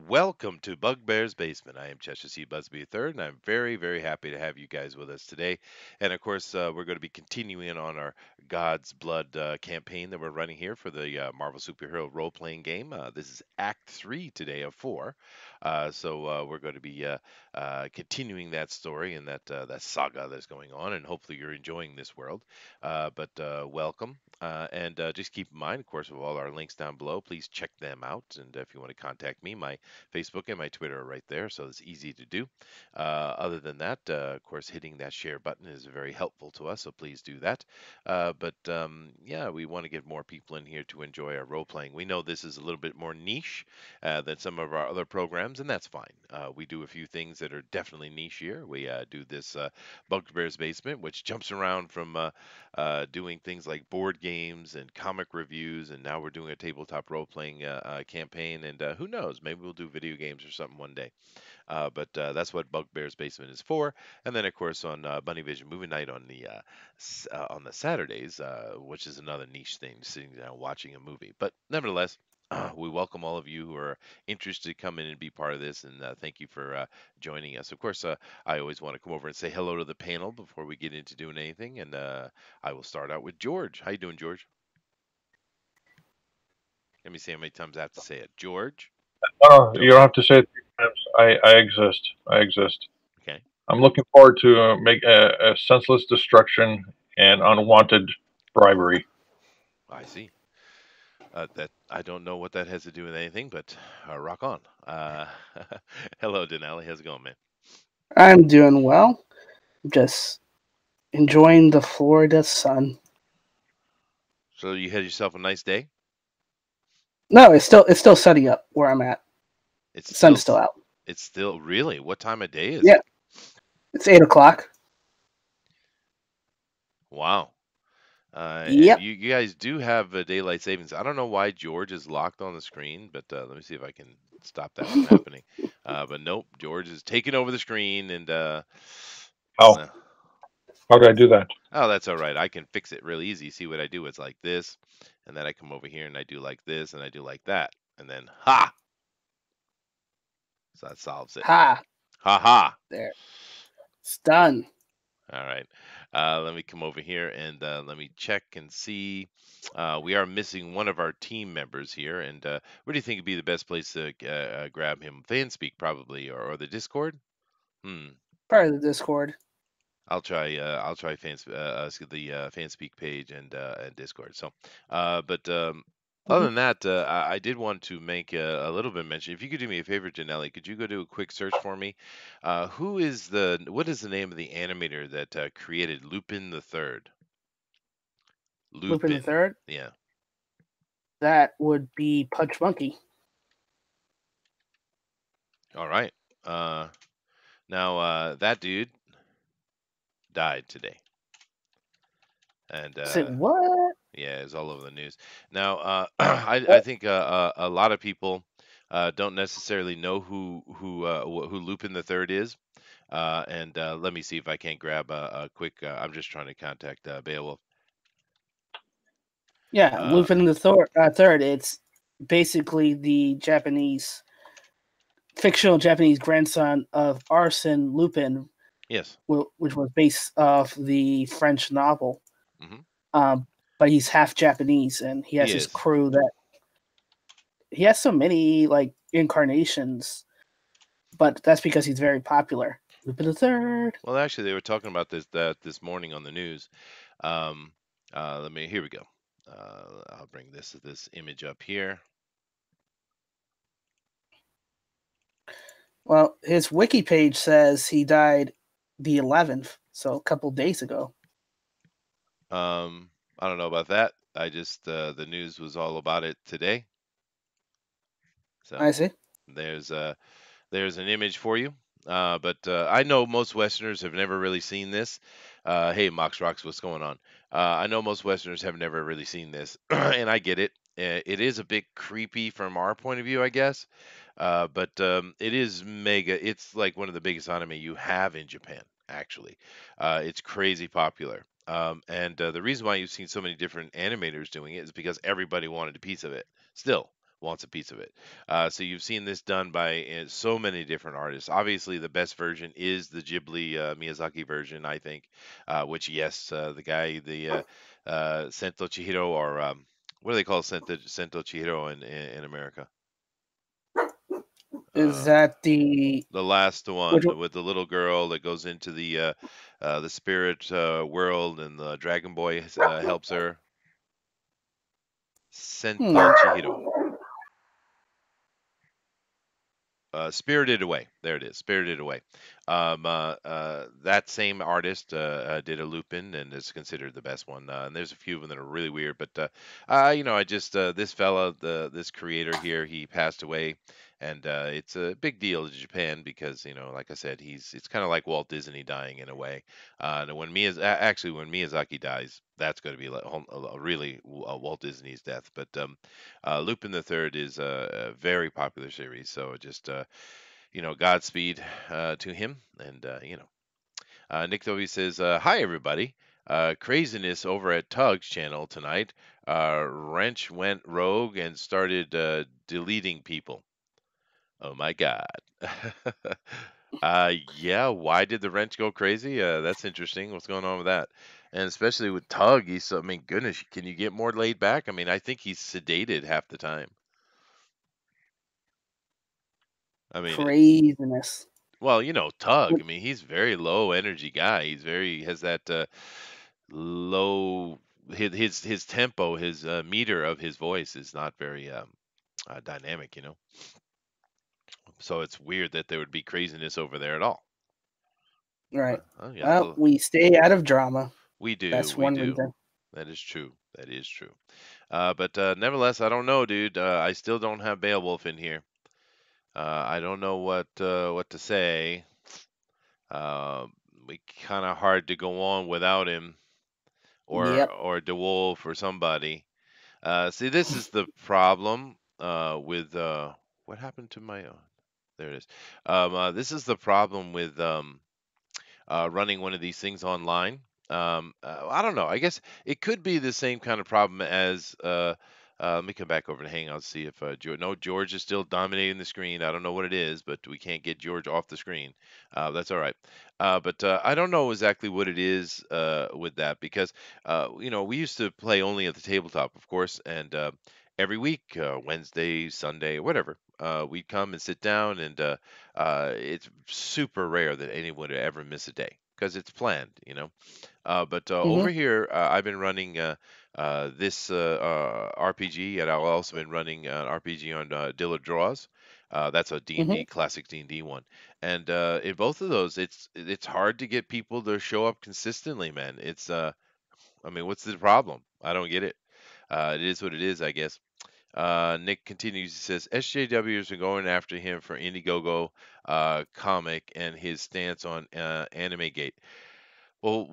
welcome to Bugbear's Basement. I am Cheshire C. Busby III, and I'm very, very happy to have you guys with us today. And of course, we're going to be continuing on our God's Blood campaign that we're running here for the Marvel Superhero role playing game. This is Act 3 today of 4. So we're going to be continuing that story and that saga that's going on, and hopefully you're enjoying this world. But welcome. And just keep in mind, of course, with all our links down below, please check them out. And if you want to contact me, my Facebook and my Twitter are right there, so it's easy to do. Other than that, of course, hitting that share button is very helpful to us, so please do that. But yeah, we want to get more people in here to enjoy our role playing. We know this is a little bit more niche than some of our other programs, and that's fine. We do a few things that are definitely niche here. We do this Bugbear's Basement, which jumps around from doing things like board games and comic reviews, and now we're doing a tabletop role playing campaign. And who knows, maybe we'll do video games or something one day. But that's what Bugbear's Basement is for. And then, of course, on Bunny Vision Movie Night on the Saturdays, which is another niche thing, sitting down watching a movie. But nevertheless, we welcome all of you who are interested to come in and be part of this, and thank you for joining us. Of course, I always want to come over and say hello to the panel before we get into doing anything, and I will start out with George. How you doing, George? Let me see how many times I have to say it. George. Oh, you George. don't have to say it 3 times. I exist. I exist. Okay. I'm looking forward to make a senseless destruction and unwanted bribery. I see. That I don't know what that has to do with anything, but rock on. Hello, Denali. How's it going, man? I'm doing well. Just enjoying the Florida sun. So you had yourself a nice day. No, it's still sunny up where I'm at. It's The still sun's still out. it's still really. What time of day is Yeah, it? it's 8 o'clock. Wow. And Yep. you guys do have daylight savings. I don't know why George is locked on the screen, but let me see if I can stop that from happening. But nope, George is taking over the screen, and How? uh, How did I do that? oh, that's all right. I can fix it real easy. See what I do? It's like this, and then I come over here and I do like this, and I do like that, and then ha! So that solves it. Ha! Ha ha! There. It's done. All right. Let me come over here and let me check and see. We are missing one of our team members here. And where do you think would be the best place to grab him? Fanspeak, probably, or the Discord? Hmm. Part of the Discord. I'll try the Fanspeak page and Discord. So, but other Mhm. than that, I did want to make a little bit of mention. If you could do me a favor, Janelli, could you go do a quick search for me? What is the name of the animator that created Lupin the Third? Lupin the Lupin. Third. Yeah. That would be Punch Monkey. All right. Uh, Now that dude died today, and Say what? yeah, it's all over the news. Now, I think a lot of people don't necessarily know who Lupin the Third is. And let me see if I can't grab a quick. I'm just trying to contact Beowulf. Yeah, Uh, Lupin the Third. It's basically the fictional Japanese grandson of Arsène Lupin, yes. which was based off the French novel. Hmm. Um, but he's half Japanese, and he He has his is. crew that he has so many like incarnations, but that's because he's very popular. Lupin the Third. Well, actually, they were talking about this morning on the news. Um, Let me. Here we go. I'll bring this image up here. Well, his wiki page says he died the 11th, so a couple days ago. I don't know about that. I just the news was all about it today. So I see. there's there's an image for you. But I know most Westerners have never really seen this. Hey, Mox Rocks, what's going on? I know most Westerners have never really seen this, and I get it. It is a bit creepy from our point of view, I guess. But it is mega. It's like one of the biggest anime you have in Japan, actually. It's crazy popular. And the reason why you've seen so many different animators doing it is because everybody wanted a piece of it. Still, wants a piece of it. So you've seen this done by so many different artists. Obviously, the best version is the Ghibli Miyazaki version, I think. Which, yes, the guy, the Sento Chihiro, or what do they call Sento Chihiro in America? Is Uh, that the the last which one with the little girl that goes into the spirit world, and the Dragon Boy helps her. Sento hmm, Chihiro. Spirited Away. There it is. Spirited Away. That same artist did a Lupin and is considered the best one. And there's a few of them that are really weird. But I just this fella, this creator here, he passed away, and it's a big deal to Japan because like I said, it's kind of like Walt Disney dying in a way. And actually when Miyazaki dies, that's going to be like really Walt Disney's death. But Lupin the Third is a very popular series, so just Godspeed to him. And Nick W says, "Hi everybody. Craziness over at Tug's channel tonight. Wrench went rogue and started deleting people. Oh my God." Yeah, why did the wrench go crazy? That's interesting. What's going on with that? And especially with Tug, I mean, goodness, can you get more laid back? I mean, I think he's sedated half the time. I mean, craziness? well, Tug. I mean, he's very low energy guy. Has that low his tempo, his meter of his voice is not very dynamic. So it's weird that there would be craziness over there at all. Right. Oh yeah, Well, we stay out of drama. we do, That's we one do. reason. That is true. That is true. But nevertheless, I don't know, dude. I still don't have Beowulf in here. I don't know what to say. Uh, we kind of hard to go on without him, Yep. or DeWolf or somebody. See, this is the problem with what happened to my. There it is. This is the problem with running one of these things online. I don't know. I guess it could be the same kind of problem as. Let me come back over to Hangout, see if no, George is still dominating the screen. I don't know what it is, but we can't get George off the screen. That's all right. But I don't know exactly what it is with that, because we used to play only at the tabletop, of course, and every week, Wednesday, Sunday, whatever, we'd come and sit down, and it's super rare that anyone would ever miss a day because it's planned. But Hmm. over here, I've been running this RPG, and I've also been running an RPG on Dilla Draws. That's a Hmm. D&D, classic D&D one. And in both of those, it's hard to get people to show up consistently, man. I mean, what's the problem? I don't get it. It is what it is, I guess. Nick continues. He says SJWs are going after him for Indiegogo comic and his stance on Anime Gate. Well,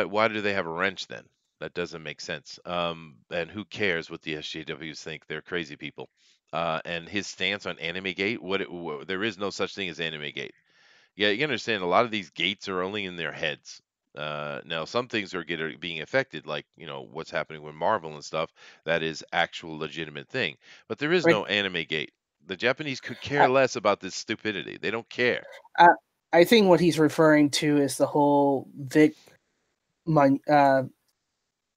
why do they have a wrench then? That doesn't make sense. And who cares what the SJWs think? They're crazy people. And his stance on Anime Gate, there is no such thing as Anime Gate. Yeah, you understand a lot of these gates are only in their heads. Now, some things are being affected, like what's happening with Marvel and stuff. That is actual legitimate thing, but there is Right. no anime gate. The Japanese could care I, less about this stupidity. They don't care. I, I think what he's referring to is the whole uh,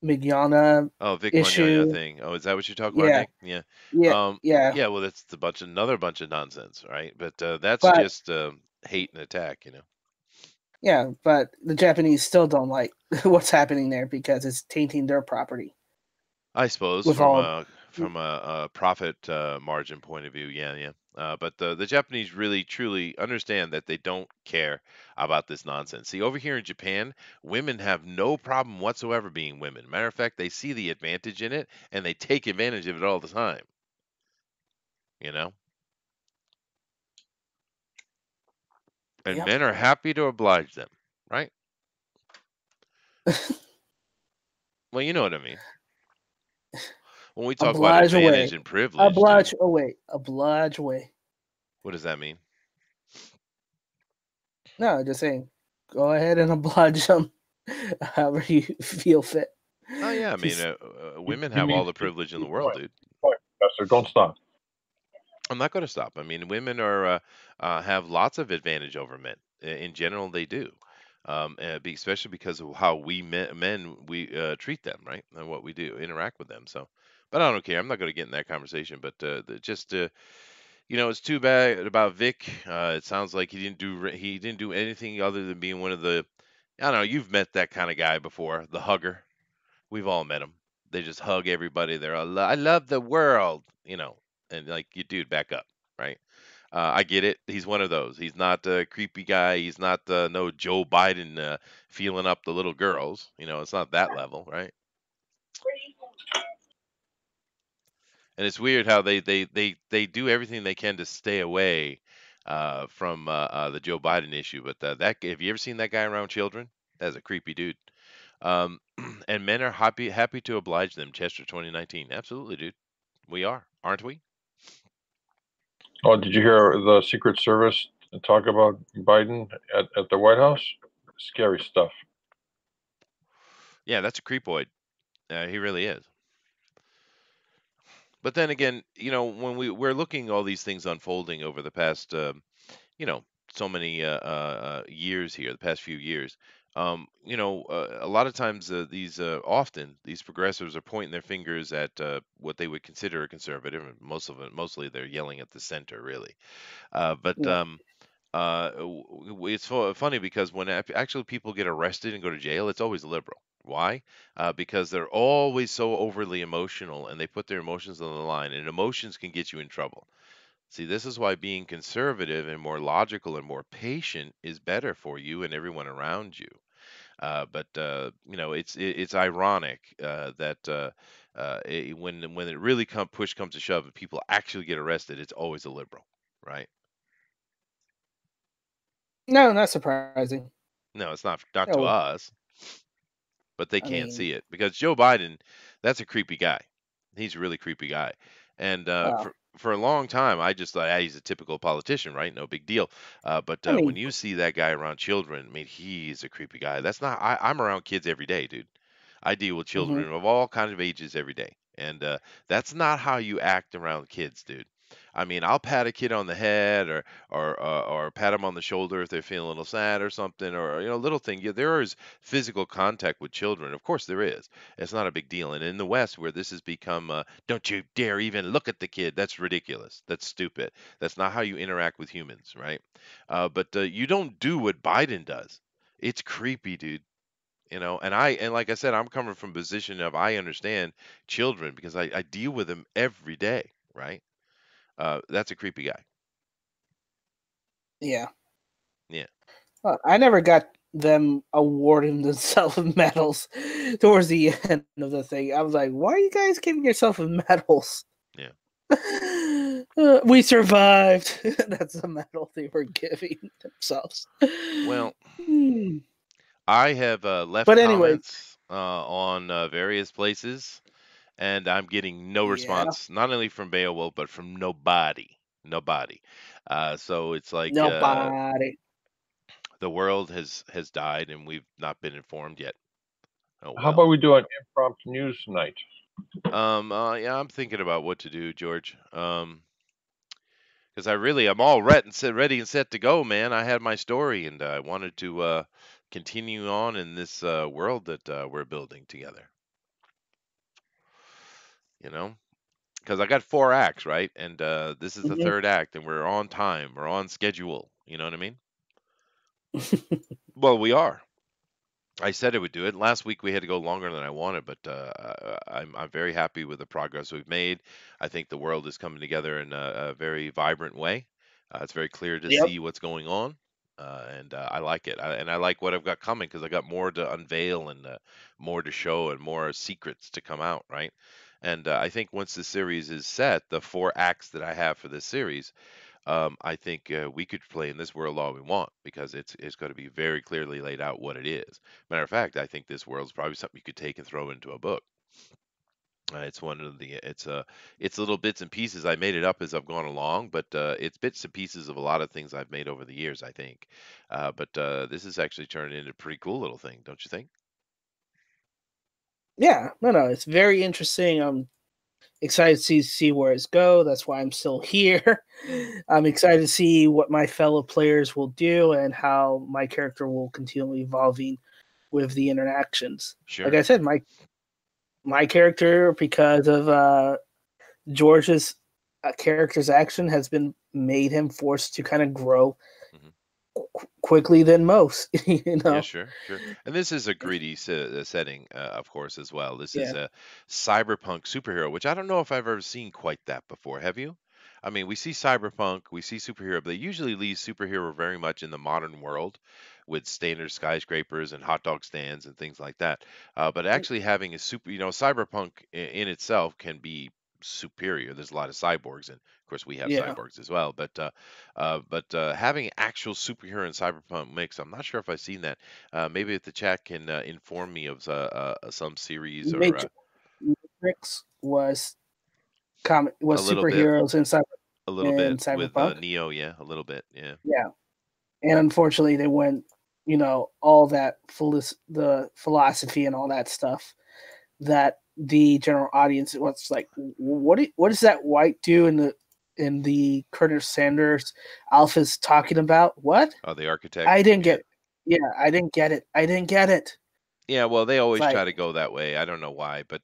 Mignogna Oh, Vic Mignogna issue. thing. Oh, is that what you're talking about, Yeah. Nick? Yeah. Yeah. Yeah. Yeah. Well, that's another bunch of nonsense, right? But that's But just hate and attack. yeah, but the Japanese still don't like what's happening there because it's tainting their property I suppose with from all. a profit margin point of view, yeah, yeah. But the Japanese really truly understand that they don't care about this nonsense. See, over here in Japan, women have no problem whatsoever being women. Matter of fact, they see the advantage in it, and they take advantage of it all the time. You know, and Yep. men are happy to oblige them, right? Well, you know what I mean. When we talk about Oblige away. advantage and privilege, dude, Oblige away. Oblige away. what does that mean? No, just saying. Go ahead and oblige them however you feel fit. Oh yeah, I mean, Just women He have all means the keep privilege in the keep world, going. dude. Keep going, Professor. Don't stop. I'm not going to stop. I mean, women are have lots of advantage over men. In general, they do. Especially because of how men we treat them, right, and what we do, interact with them. So, but I don't care. I'm not going to get in that conversation. But just it's too bad about Vic. It sounds like he didn't do anything other than being one of the. I don't know. You've met that kind of guy before, the hugger. We've all met them. They just hug everybody. I love the world, and like you, dude, back up, right? I get it. He's one of those. He's not a creepy guy. He's not no Joe Biden feeling up the little girls. It's not that level, right? And it's weird how they do everything they can to stay away from the Joe Biden issue. But that have you ever seen that guy around children? That's a creepy dude. Um, and men are happy to oblige them. Chester 2019. Absolutely, dude. We are, aren't we? Oh, did you hear the Secret Service talk about Biden at the White House? Scary stuff. Yeah, that's a creepoid. He really is. But then again, when we're looking all these things unfolding over the past, you know, so many years here, the past few years, a lot of times often these progressives are pointing their fingers at what they would consider a conservative, and mostly they're yelling at the center, really. But Yeah. It's funny because when actually people get arrested and go to jail, it's always liberal. Why? Because they're always so overly emotional and they put their emotions on the line, and emotions can get you in trouble. See, this is why being conservative and more logical and more patient is better for you and everyone around you. It's ironic that when it really push comes to shove and people actually get arrested, it's always a liberal, right? No, not surprising. No, it's not to No, us, but they I can't mean, see it because Joe Biden, that's a creepy guy. He's a really creepy guy, and well, for a long time, I just thought, he's a typical politician, right? No big deal. But I when mean, you see that guy around children, I mean, he's a creepy guy. That's not. I'm around kids every day, dude. I deal with hmm children of all kinds of ages every day, and that's not how you act around kids, dude. I mean, I'll pat a kid on the head or pat them on the shoulder if they're feeling a little sad or something, or little thing. Yeah, there is physical contact with children. Of course, there is. It's not a big deal. And in the West, where this has become, don't you dare even look at the kid. That's ridiculous. That's stupid. That's not how you interact with humans, right? But you don't do what Biden does. It's creepy, dude. And like I said, I'm coming from a position of I understand children because I deal with them every day, right? That's a creepy guy. yeah. Yeah. I never got them awarding themselves medals towards the end of the thing. I was like, why are you guys giving yourself medals? Yeah. We survived. That's the medal they were giving themselves. Well, Hmm. I have left But anyways, comments on various places, and I'm getting no yeah, response, not only from Beowulf, but from nobody. Nobody. So it's like nobody. the world has died, and we've not been informed yet. Oh How well. about we do an impromptu news night? Yeah, I'm thinking about what to do, George. Because I'm all ready and set to go, man. I had my story, and I wanted to continue on in this world that we're building together. You know, because I got 4 acts, right? And this is the Mhm. third act, and we're on time, we're on schedule. You know what I mean? Well, we are. I said I would do it. Last week we had to go longer than I wanted, but I'm very happy with the progress we've made. I think the world is coming together in a very vibrant way. It's very clear to Yep. see what's going on, and I like it. And I like what I've got coming because I got more to unveil and more to show and more secrets to come out, right? And I think once the series is set, the 4 acts that I have for this series, I think we could play in this world all we want because it's going to be very clearly laid out what it is. Matter of fact, I think this world's probably something you could take and throw into a book. It's one of the it's little bits and pieces. I made it up as I've gone along, but it's bits and pieces of a lot of things I've made over the years, I think. But this is actually turned into a pretty cool little thing, don't you think? Yeah, no, it's very interesting. excited to see where it's go. That's why I'm still here. Mm, I'm excited to see what my fellow players will do and how my character will continue evolving with the interactions. Like sure. I said, my character, because of George's character's action, has been made him forced to kind of grow Hmm. quickly than most. Yeah, sure, sure. And this is a gritty setting, of course, as well. This is Yeah, a cyberpunk superhero, which I don't know if I've ever seen quite that before. Have you? I mean, we see cyberpunk, we see superhero, but they usually leave superhero very much in the modern world with standard skyscrapers and hot dog stands and things like that. But actually having a cyberpunk in itself can be superior. There's a lot of cyborgs, and of course we have yeah, cyborgs as well. But having actual superhero and cyberpunk mix, I'm not sure if I've seen that. Maybe if the chat can inform me of some series or Matrix was a little bit, superheroes in with cyberpunk. Neo. Yeah, a little bit. Yeah. Yeah, and unfortunately, they went, all that the philosophy and all that stuff that the general audience was like, what does that white do in the Colonel Sanders Alpha's talking about? What? Oh, the architect. I didn't Yeah. get. Yeah, I didn't get it. I didn't get it. Yeah, well, they It's always try like, to go that way. I don't know why, but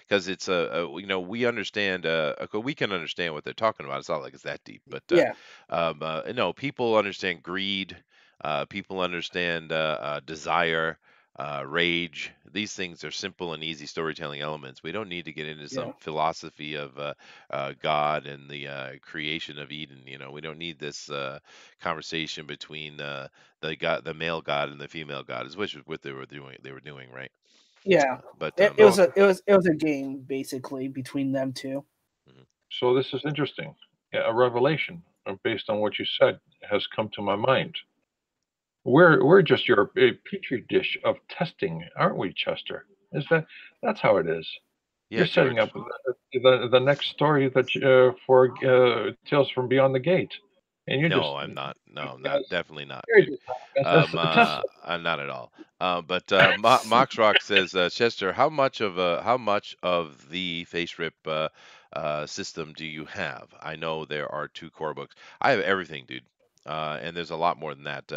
because it's we understand, okay, we can understand what they're talking about. It's not like it's that deep, but yeah, no, people understand greed. People understand desire, rage. These things are simple and easy storytelling elements. We don't need to get into yeah, some philosophy of God and the creation of Eden. We don't need this conversation between the male god and the female god, is which is what they were doing, right? yeah. But It So, was a game basically between them two. mhm. so this is interesting. Yeah, a revelation based on what you said has come to my mind. We're just your petri dish of testing, aren't we, Chester? Is that's how it is? You're Yeah, setting up George. the next story for Tales from Beyond the Gate, and you're just No, I'm not. No, I'm not. guys. Definitely not, You're dude. just a test. Not at all. But Moxrock says, Chester, how much of the FaceRip system do you have? I know there are two core books. I have everything, dude. And there's a lot more than that.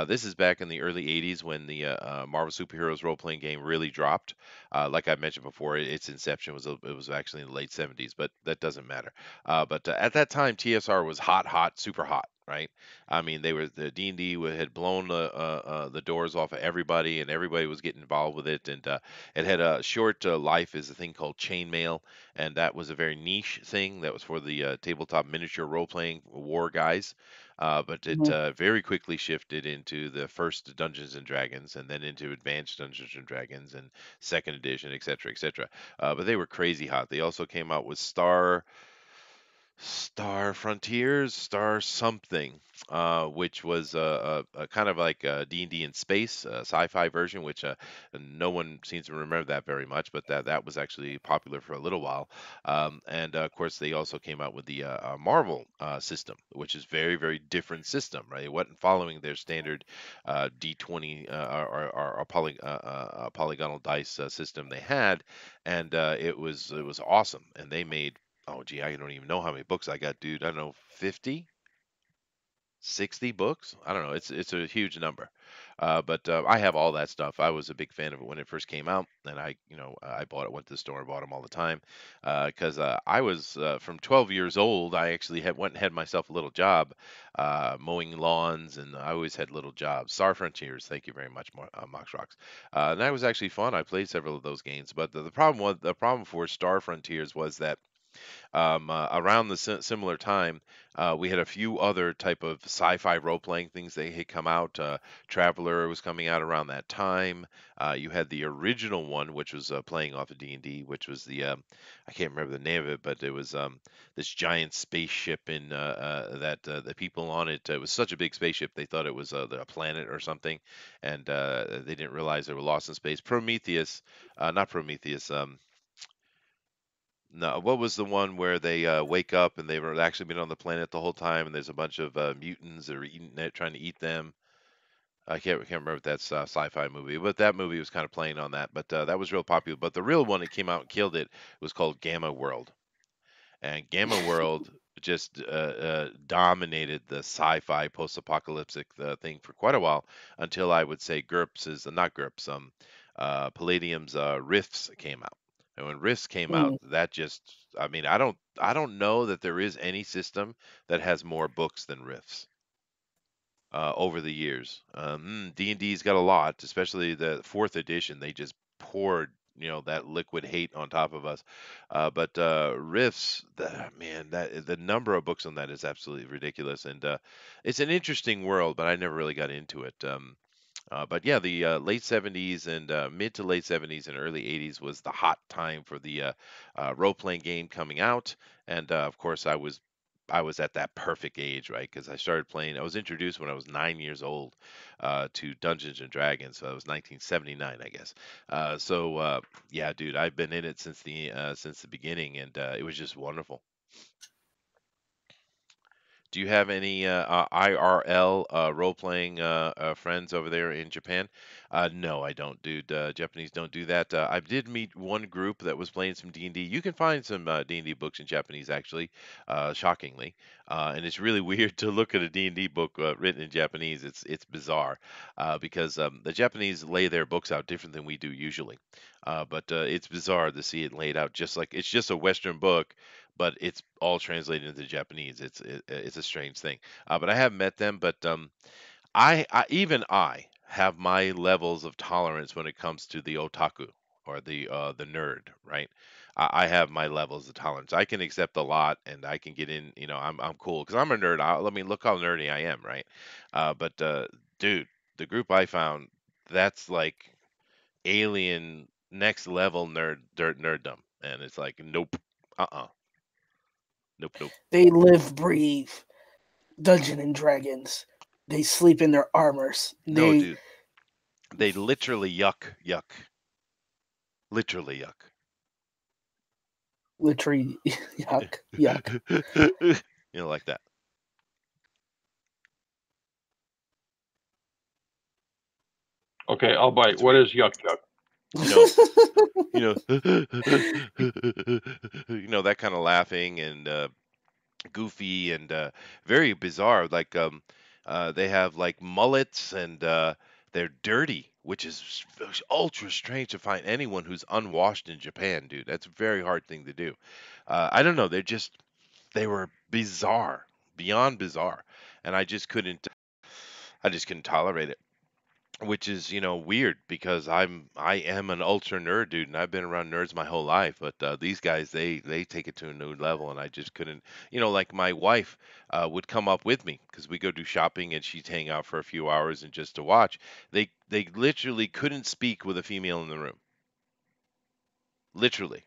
This is back in the early '80s when the Marvel superheroes role-playing game really dropped. Like I mentioned before, its inception was actually in the late '70s, but that doesn't matter. But at that time, TSR was hot, hot, super hot, right? I mean, the D&D had blown the doors off of everybody, and everybody was getting involved with it. And it had a short life is a thing called chainmail, and that was a very niche thing that was for the tabletop miniature role-playing war guys. But it Mhm. very quickly shifted into the first Dungeons and Dragons, and then into Advanced Dungeons and Dragons, and Second Edition, etc., etc. But they were crazy hot. They also came out with Star Frontiers, Star something, which was a kind of like a D&D in space, sci-fi version, which no one seems to remember that very much, but that was actually popular for a little while. And of course, they also came out with the Marvel system, which is very, very different system, right? It wasn't following their standard D20 polygonal dice system they had, and it was awesome, and they made. Oh, gee, I don't even know how many books I got, dude. I don't know, 50, 60 books? I don't know. It's a huge number. But I have all that stuff. I was a big fan of it when it first came out, and I bought it, went to the store, and bought them all the time. Because I was from 12 years old, I actually went and had myself a little job, mowing lawns, and I always had little jobs. Star Frontiers, thank you very much, Mox Rocks. And that was actually fun. I played several of those games, but the problem for Star Frontiers was that around the similar time, we had a few other type of sci-fi role-playing things that had come out. Traveler was coming out around that time. You had the original one, which was playing off of D&D, which was I can't remember the name of it, but it was this giant spaceship that the people on it. It was such a big spaceship they thought it was a planet or something, and they didn't realize they were lost in space. Prometheus, not Prometheus. No, what was the one where they wake up and they were actually been on the planet the whole time, and there's a bunch of mutants that are eating it, trying to eat them? I can't remember if that's sci-fi movie, but that movie was kind of playing on that. But that was real popular. But the real one that came out and killed it was called Gamma World, and Gamma World just dominated the sci-fi post-apocalyptic thing for quite a while until I would say GURPS is not GURPS, Palladium's Rifts came out. And when Rifts came out, Mm. that just, I mean, I don't know that there is any system that has more books than Rifts over the years. D&D's got a lot, especially the fourth edition. They just poured, that liquid hate on top of us. But Rifts, man, that the number of books on that is absolutely ridiculous, and it's an interesting world, but I never really got into it. But yeah, the late 70s and mid to late 70s and early 80s was the hot time for the role-playing game coming out, and of course I was at that perfect age, right? Because I started playing. I was introduced when I was 9 years old to Dungeons and Dragons. So that was 1979, I guess. Yeah, dude, I've been in it since the beginning, and it was just wonderful. Do you have any IRL role-playing friends over there in Japan? No, I don't, dude. Japanese don't do that. I did meet one group that was playing some D&D. You can find some D&D books in Japanese, actually, shockingly. And it's really weird to look at a D&D book written in Japanese. It's bizarre because the Japanese lay their books out different than we do usually. But it's bizarre to see it laid out just like it's just a Western book, but it's all translated into Japanese. It's a strange thing. But I have met them, but I have my levels of tolerance when it comes to the otaku or the nerd, right? I have my levels of tolerance. I can accept a lot, and I can get in. I'm cool because I'm a nerd. Let me look how nerdy I am, right? But dude, the group I found, that's like alien next level nerddom, and it's like nope, nope, nope. They live, breathe Dungeon and Dragons. They sleep in their armors. No, They dude, they literally yuck, yuck, literally yuck. literally yuck, yuck. Like that. Okay, I'll bite. It's What weird. is yuck yuck? You know, you know, that kind of laughing and goofy and very bizarre. Like they have like mullets and they're dirty, which is ultra strange to find anyone who's unwashed in Japan, dude. That's a very hard thing to do. I don't know. They were bizarre, beyond bizarre, and I just couldn't tolerate it. Which is, weird because I am an ultra nerd, dude, and I've been around nerds my whole life. But these guys, they take it to a new level, and I just couldn't. Like my wife would come up with me because we go do shopping, and she'd hang out for a few hours and just to watch. They literally couldn't speak with a female in the room. Literally,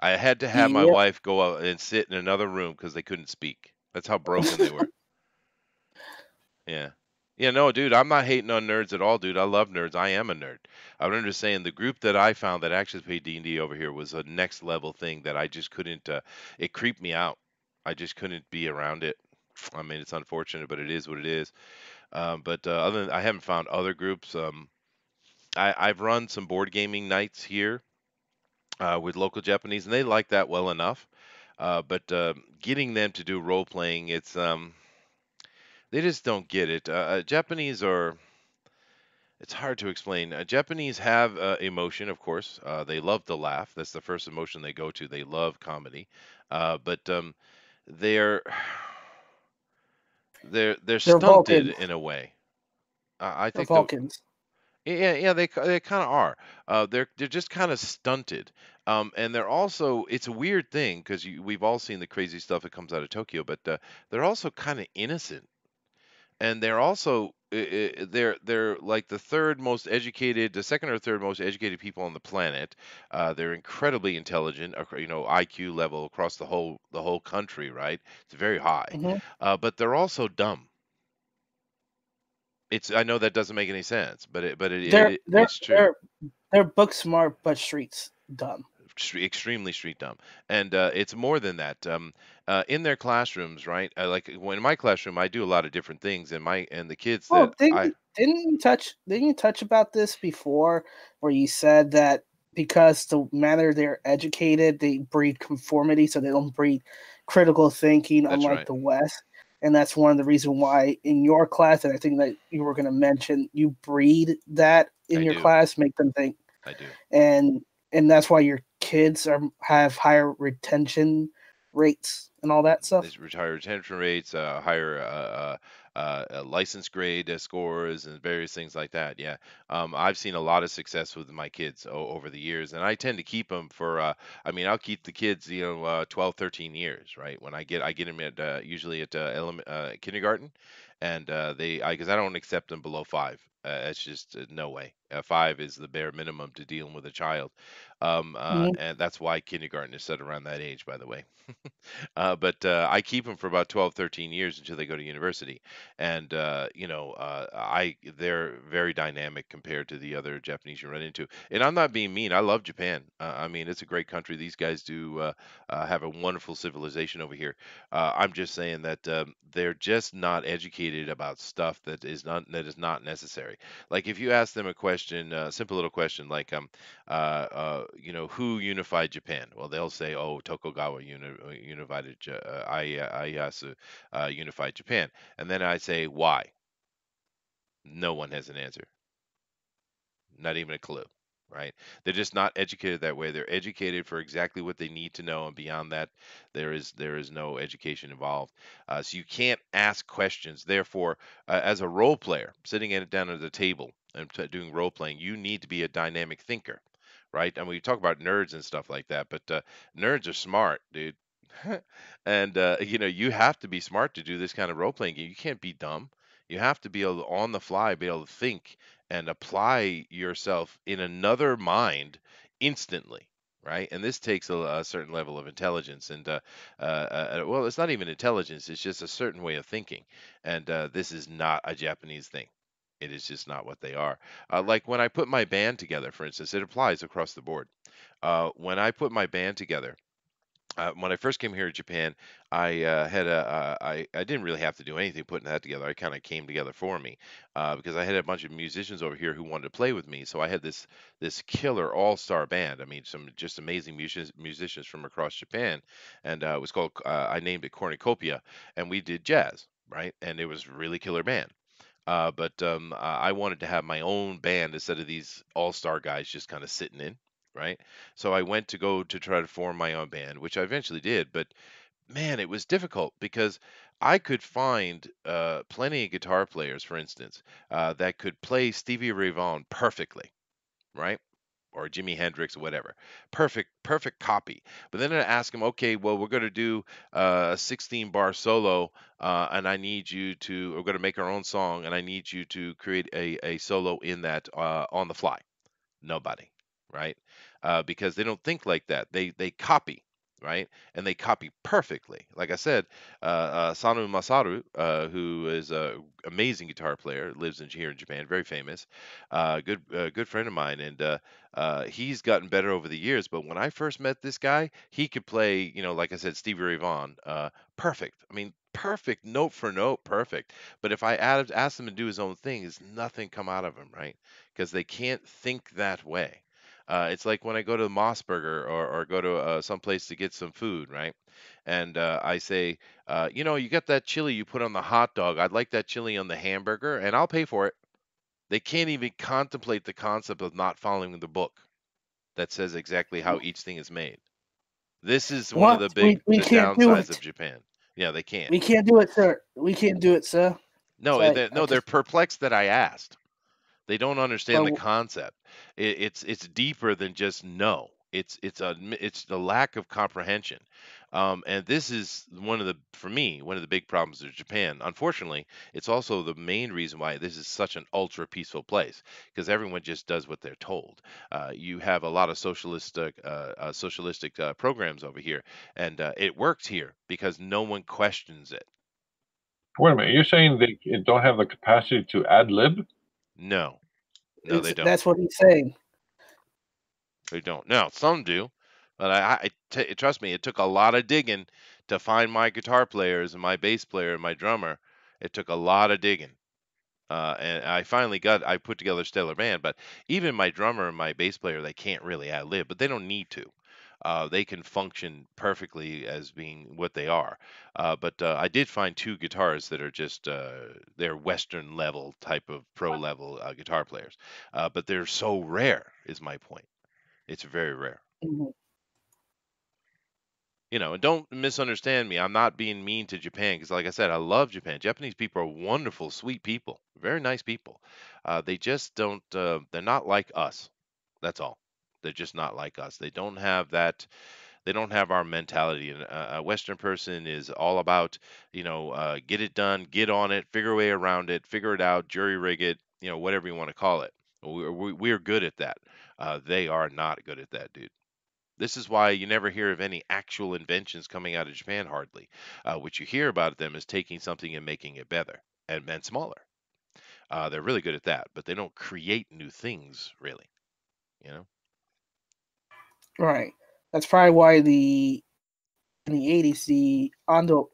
I had to have my Yep. wife go out and sit in another room because they couldn't speak. That's how broken they were. Yeah. Yeah, no, dude, I'm not hating on nerds at all, dude. I love nerds. I am a nerd. I'm just saying the group that I found that actually played D&D over here was a next level thing that I just couldn't it creeped me out. I just couldn't be around it. I mean, it's unfortunate, but it is what it is. But other than I haven't found other groups. I've run some board gaming nights here with local Japanese, and they like that well enough. But getting them to do role playing, they just don't get it. Japanese are It's hard to explain. Japanese have emotion, of course. They love to laugh. That's the first emotion they go to. They love comedy, but they're they're They're stunted Vulcans. in a way. I They're think the Vulcans. Yeah, yeah, they kind of are. They're just kind of stunted. And they're also it's a weird thing because we've all seen the crazy stuff that comes out of Tokyo, but they're also kind of innocent, and they're also they're like the second or third most educated people on the planet. They're incredibly intelligent, IQ level across the whole country, right? It's very high, Hmm. but they're also dumb. I know that doesn't make any sense, but They're they're it's true. they're they're book smart but streets dumb. Extremely street dumb, and it's more than that. In their classrooms, right? Like when in my classroom, I do a lot of different things, and the kids that Well, they I Didn't you touch about this before, where you said that because the manner they're educated, they breed conformity, so they don't breed critical thinking, That's unlike right. the West. And that's one of the reasons why in your class, and I think that you were going to mention, you breed that in I your do. class, make them think, I do. and that's why your kids have higher retention rates and all that stuff. There's higher retention rates, higher license grade scores, and various things like that. Yeah, I've seen a lot of success with my kids over the years, and I tend to keep them for. I mean, I'll keep the kids, 12, 13 years, right? When I get them at usually at kindergarten, and because I don't accept them below 5. It's just no way. 5 is the bare minimum to dealing with a child, Mhm. and that's why kindergarten is set around that age, by the way. But I keep them for about 12, 13 years until they go to university. And, they're very dynamic compared to the other Japanese you run into. And I'm not being mean. I love Japan. I mean, it's a great country. These guys do have a wonderful civilization over here. I'm just saying that they're just not educated about stuff that is not necessary. Like if you ask them a question, a simple little question like, who unified Japan? Well, they'll say, "Oh, Tokugawa unified Ieyasu unified Japan," and then I say, "Why?" No one has an answer, not even a clue. Right? They're just not educated that way. They're educated for exactly what they need to know, and beyond that, there is no education involved. So you can't ask questions. Therefore, as a role player, sitting down at the table and doing role playing, you need to be a dynamic thinker, right? And we talk about nerds and stuff like that, but nerds are smart, dude. And you have to be smart to do this kind of role playing game. You can't be dumb. You have to be able to, on the fly, be able to think and apply yourself in another mind instantly, right? And this takes a certain level of intelligence. And well, it's not even intelligence; it's just a certain way of thinking. And this is not a Japanese thing. It is just not what they are. Like when I put my band together, for instance, it applies across the board. When I put my band together, when I first came here to Japan, I didn't really have to do anything putting that together. I kind of came together for me because I had a bunch of musicians over here who wanted to play with me. So I had this killer all-star band. I mean, some just amazing musicians from across Japan, and it was called. I named it Cornucopia, and we did jazz, right? And it was a really killer band. But I wanted to have my own band instead of these all-star guys just kind of sitting in, right? So I went to go to try to form my own band, which I eventually did. But man, it was difficult because I could find plenty of guitar players, for instance, that could play Stevie Ray Vaughan perfectly, right? Or Jimi Hendrix or whatever. Perfect copy. But then I ask him, okay, well, we're going to do a 16 bar solo, and I need you to, we're going to make our own song, and I need you to create a solo in that on the fly. Nobody, right? Because they don't think like that. They copy, right? And they copy perfectly. Like I said, Sanu Masaru, who is a amazing guitar player, lives here in Japan, very famous, good friend of mine, and he's gotten better over the years. But when I first met this guy, he could play, like I said, Stevie Ray Vaughan, perfect. I mean, perfect, note for note, perfect. But if I asked him to do his own thing, there's nothing come out of him, right? Because they can't think that way. It's like when I go to Mossberger or go to some place to get some food, right? And I say, you got that chili you put on the hot dog. I'd like that chili on the hamburger, and I'll pay for it. They can't even contemplate the concept of not following the book that says exactly how each thing is made. This is one of What? the big We the can't do downsides of it. Japan. Yeah, they can't. We can't do it, sir. We can't do it, sir. No, So I no, they're just, perplexed that I asked. They don't understand the but concept. It's deeper than just no. It's the lack of comprehension, and this is for me one of the big problems of Japan. Unfortunately, it's also the main reason why this is such an ultra peaceful place because everyone just does what they're told. You have a lot of socialistic programs over here, and it works here because no one questions it. Wait a minute. You're saying they don't have the capacity to ad lib? No, no, they don't. that's what he's saying. They don't. Now, some do, but trust me, it took a lot of digging to find my guitar players and my bass player and my drummer. It took a lot of digging. And I put together a stellar band, but even my drummer and my bass player, they can't really ad lib, but they don't need to. They can function perfectly as being what they are. But I did find two guitars that are just they're Western level type of pro level guitar players, but they're so rare. Is my point. It's very rare. Mhm. And don't misunderstand me. I'm not being mean to Japan because, like I said, I love Japan. Japanese people are wonderful, sweet people, very nice people. They just don't. They're not like us. That's all. They're just not like us. They don't have that. They don't have our mentality. And a Western person is all about, get it done, get on it, figure a way around it, figure it out, jury rig it, whatever you want to call it. We're good at that. They are not good at that, dude. This is why you never hear of any actual inventions coming out of Japan hardly. What you hear about them is taking something and making it better and smaller. They're really good at that, but they don't create new things really. You know? Right. That's probably why in the 80s the Ando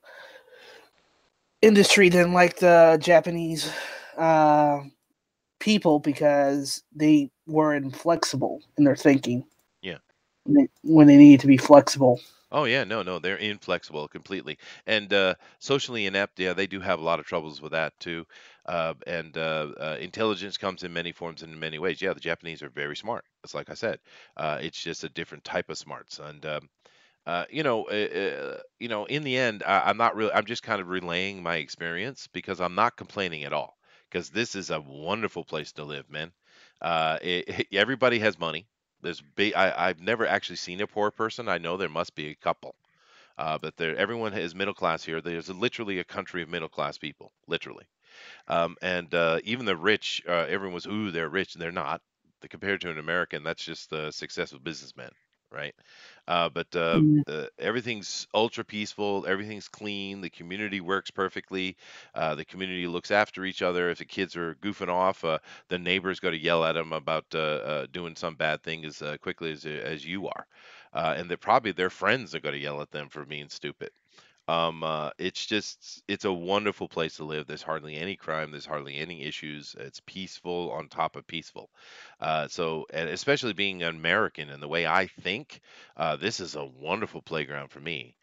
industry didn't like the Japanese uh, people because they were inflexible in their thinking Yeah. when they needed to be flexible. Oh yeah, no, no, they're inflexible completely, and socially inept. Yeah, they do have a lot of troubles with that too. And intelligence comes in many forms and in many ways. Yeah, the Japanese are very smart. It's like I said, it's just a different type of smarts. And in the end, I'm not really. I'm just kind of relaying my experience because I'm not complaining at all. Because this is a wonderful place to live, man. Everybody has money. I've never actually seen a poor person. I know there must be a couple, but everyone is middle class here. There's literally a country of middle class people, literally. And even the rich, everyone's, ooh, they're rich. They're not. Compared to an American, that's just a successful businessman, right? Mm. But everything's ultra peaceful. Everything's clean. The community works perfectly. The community looks after each other. If the kids are goofing off, the neighbors go to yell at them about doing some bad thing as quickly as you are. And that probably their friends are going to yell at them for being stupid. It's a wonderful place to live. There's hardly any crime. There's hardly any issues. It's peaceful on top of peaceful. And especially being an American and the way I think, this is a wonderful playground for me.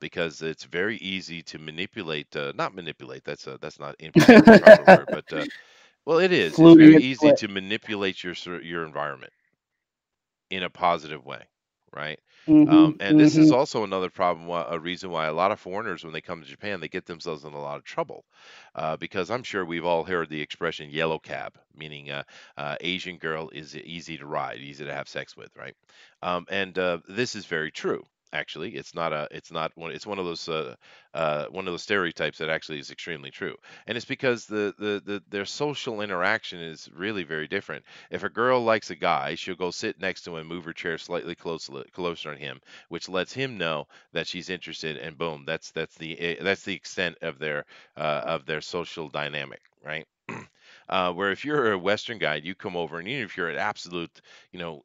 Because it's very easy to manipulate, not manipulate. That's not the proper word, but well, it is. It's very Fluid easy split. to manipulate your environment in a positive way, right? And this is Hmm. also another problem, a reason why a lot of foreigners, when they come to Japan, they get themselves in a lot of trouble, because I'm sure we've all heard the expression "yellow cab," meaning Asian girl is easy to ride, easy to have sex with, right? And this is very true. Actually, it's one of those stereotypes that actually is extremely true, and it's because their social interaction is really very different. If a girl likes a guy, she'll go sit next to him, move her chair slightly closer on him, which lets him know that she's interested, and boom, that's the extent of their social dynamic, right? Where if you're a Western guy, you come over, and even if you're an absolute,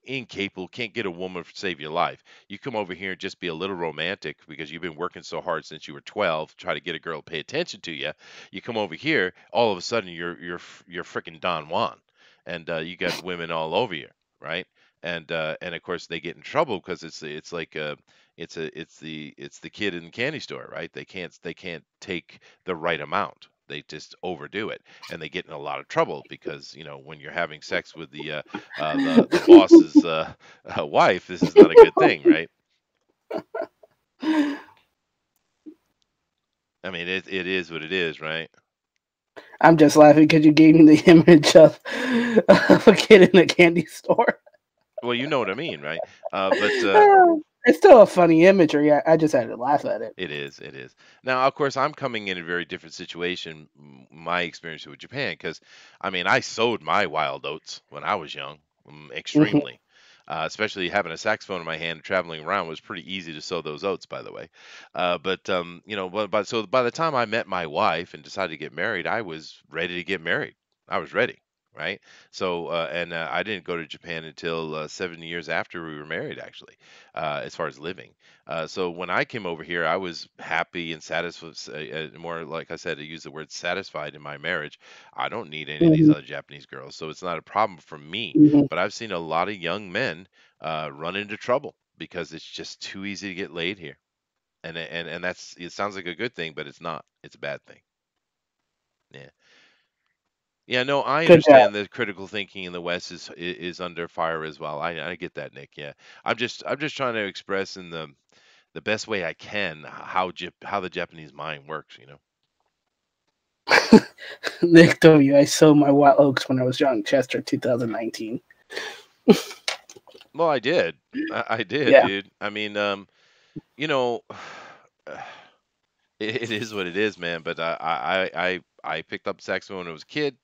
incapable, can't get a woman to save your life, you come over here and just be a little romantic because you've been working so hard since you were 12 to try to get a girl to pay attention to you. You come over here, all of a sudden you're freaking Don Juan, and you got women all over you, right? And of course they get in trouble because it's like it's the kid in the candy store, right? They can't take the right amount. They just overdo it, and they get in a lot of trouble because when you're having sex with the boss's wife, this is not a good thing, right? I mean, it is what it is, right? I'm just laughing because you gave me the image of a kid in a candy store. Well, you know what I mean, right? But It's still a funny imagery. I just had to laugh at it. It is, it is. Now, of course, I'm coming in a very different situation, my experience with Japan, because I mean, I sowed my wild oats when I was young, Hmm. extremely. Especially having a saxophone in my hand, traveling around was pretty easy to sow those oats, by the way. So by the time I met my wife and decided to get married, I was ready to get married. I was ready. right? So, and I didn't go to Japan until 7 years after we were married, actually, as far as living. So when I came over here, I was happy and satisfied, more like I said, to use the word satisfied in my marriage. I don't need any of these Hmm. other Japanese girls, so it's not a problem for me. Hmm. But I've seen a lot of young men run into trouble because it's just too easy to get laid here. And that's it sounds like a good thing, but it's not. It's a bad thing. Yeah. Yeah, no, I Good job. understand that critical thinking in the West is under fire as well. I get that, Nick. Yeah, I'm just trying to express in the best way I can how the Japanese mind works. You know. Nick W. I sold my wild oaks when I was young. Chester, 2019. Well, I did. I did, Yeah. dude. I mean, you know, it is what it is, man. But I picked up saxophone when I was a kid,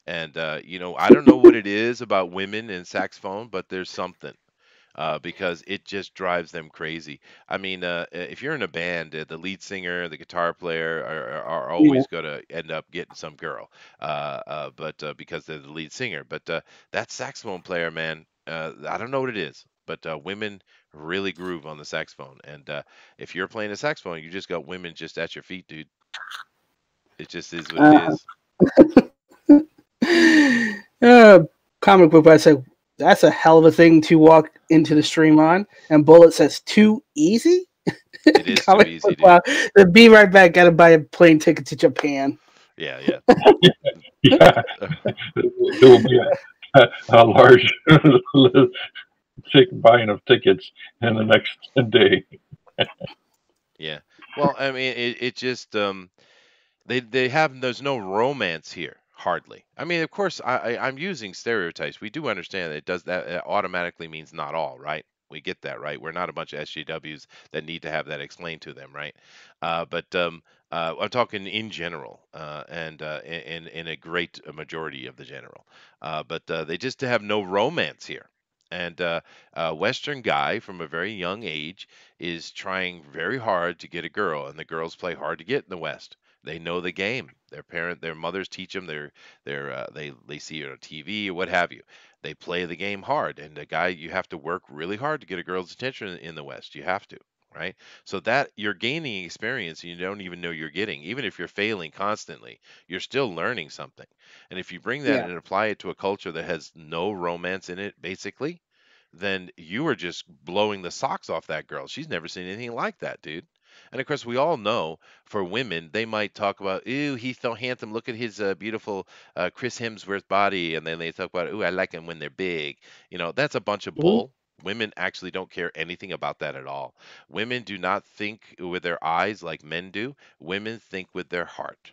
and I don't know what it is about women and saxophone, but there's something. Because it just drives them crazy. I mean, if you're in a band, the lead singer, the guitar player are Yeah. always going to end up getting some girl, but because they're the lead singer. But that saxophone player, man, I don't know what it is, but women really groove on the saxophone. And if you're playing a saxophone, you just got women just at your feet, dude. It just is what it Uh, is. uh, comic book, I said, that's a hell of a thing to walk into the stream on. And Bullet says, too easy? It is too Comic easy, book, dude. wow. Then be right back. Gotta buy a plane ticket to Japan. Yeah, yeah. Yeah, there will be a large buying of tickets in the next day. Yeah. Well, I mean, it just they have there's no romance here hardly. I mean, of course, I'm using stereotypes. We do understand that it does that automatically means not all, right? We get that, right? We're not a bunch of SJWs that need to have that explained to them, right? But I'm talking in general, and in a great majority of the general. But they just have no romance here. And a Western guy from a very young age is trying very hard to get a girl, and the girls play hard to get in the West. They know the game. Their mothers teach them. They see it on TV or what have you. They play the game hard, and the guy you have to work really hard to get a girl's attention in the West. You have to, right? So that you're gaining experience, and you don't even know you're getting. Even if you're failing constantly, you're still learning something. And if you bring that Yeah. and apply it to a culture that has no romance in it, basically, then you are just blowing the socks off that girl. She's never seen anything like that, dude. And of course, we all know for women, they might talk about, "Ooh, he's so handsome. Look at his beautiful Chris Hemsworth body," and then they talk about, "Ooh, I like them when they're big." That's a bunch of Mhm. bull. Women actually don't care anything about that at all. Women do not think with their eyes like men do. Women think with their heart.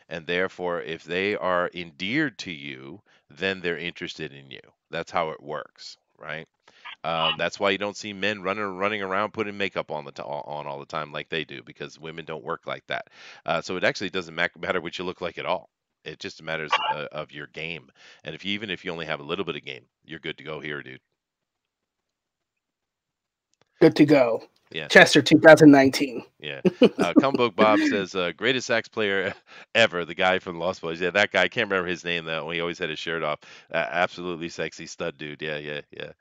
And therefore, if they are endeared to you, then they're interested in you. That's how it works, right? That's why you don't see men running around putting makeup on all the time like they do, because women don't work like that. So it actually doesn't matter what you look like at all. It just matters of your game. And even if you only have a little bit of game, you're good to go here, dude. Good to go. Yeah. Chester, 2019. Yeah. Combo Bob says, greatest sax player ever, the guy from Lost Boys. Yeah, that guy. I can't remember his name though. He always had his shirt off. Absolutely sexy stud dude. Yeah, yeah, yeah.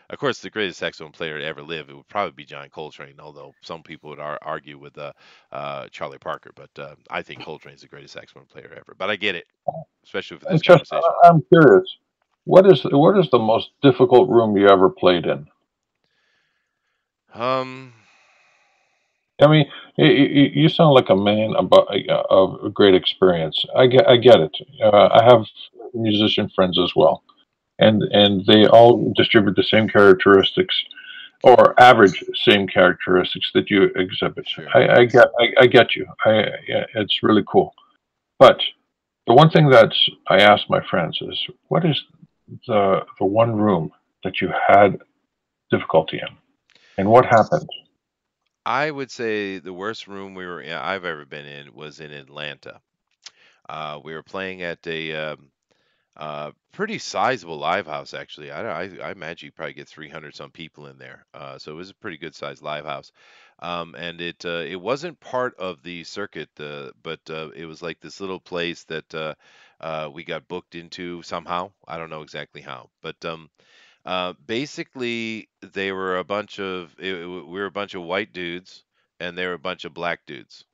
Of course, the greatest saxophone player to ever live, it would probably be John Coltrane, although some people would argue with Charlie Parker. But I think Coltrane's the greatest saxophone player ever. But I get it, especially for this And just, conversation. I'm curious, what is the most difficult room you ever played in? Um, I mean, you sound like a man of a great experience. I get it. I have musician friends as well, and they all distribute the same characteristics or average same characteristics that you exhibit. sure. I get you. Yeah, it's really cool. But the one thing that I ask my friends is, what is the one room that you had difficulty in, and what happened? I would say the worst room I've ever been in was in Atlanta. We were playing at a pretty sizable live house, actually. I imagine you probably get 300 some people in there. So it was a pretty good sized live house. And it wasn't part of the circuit, but it was like this little place that we got booked into somehow. I don't know exactly how, but basically they were a bunch of we were a bunch of white dudes, and they were a bunch of black dudes.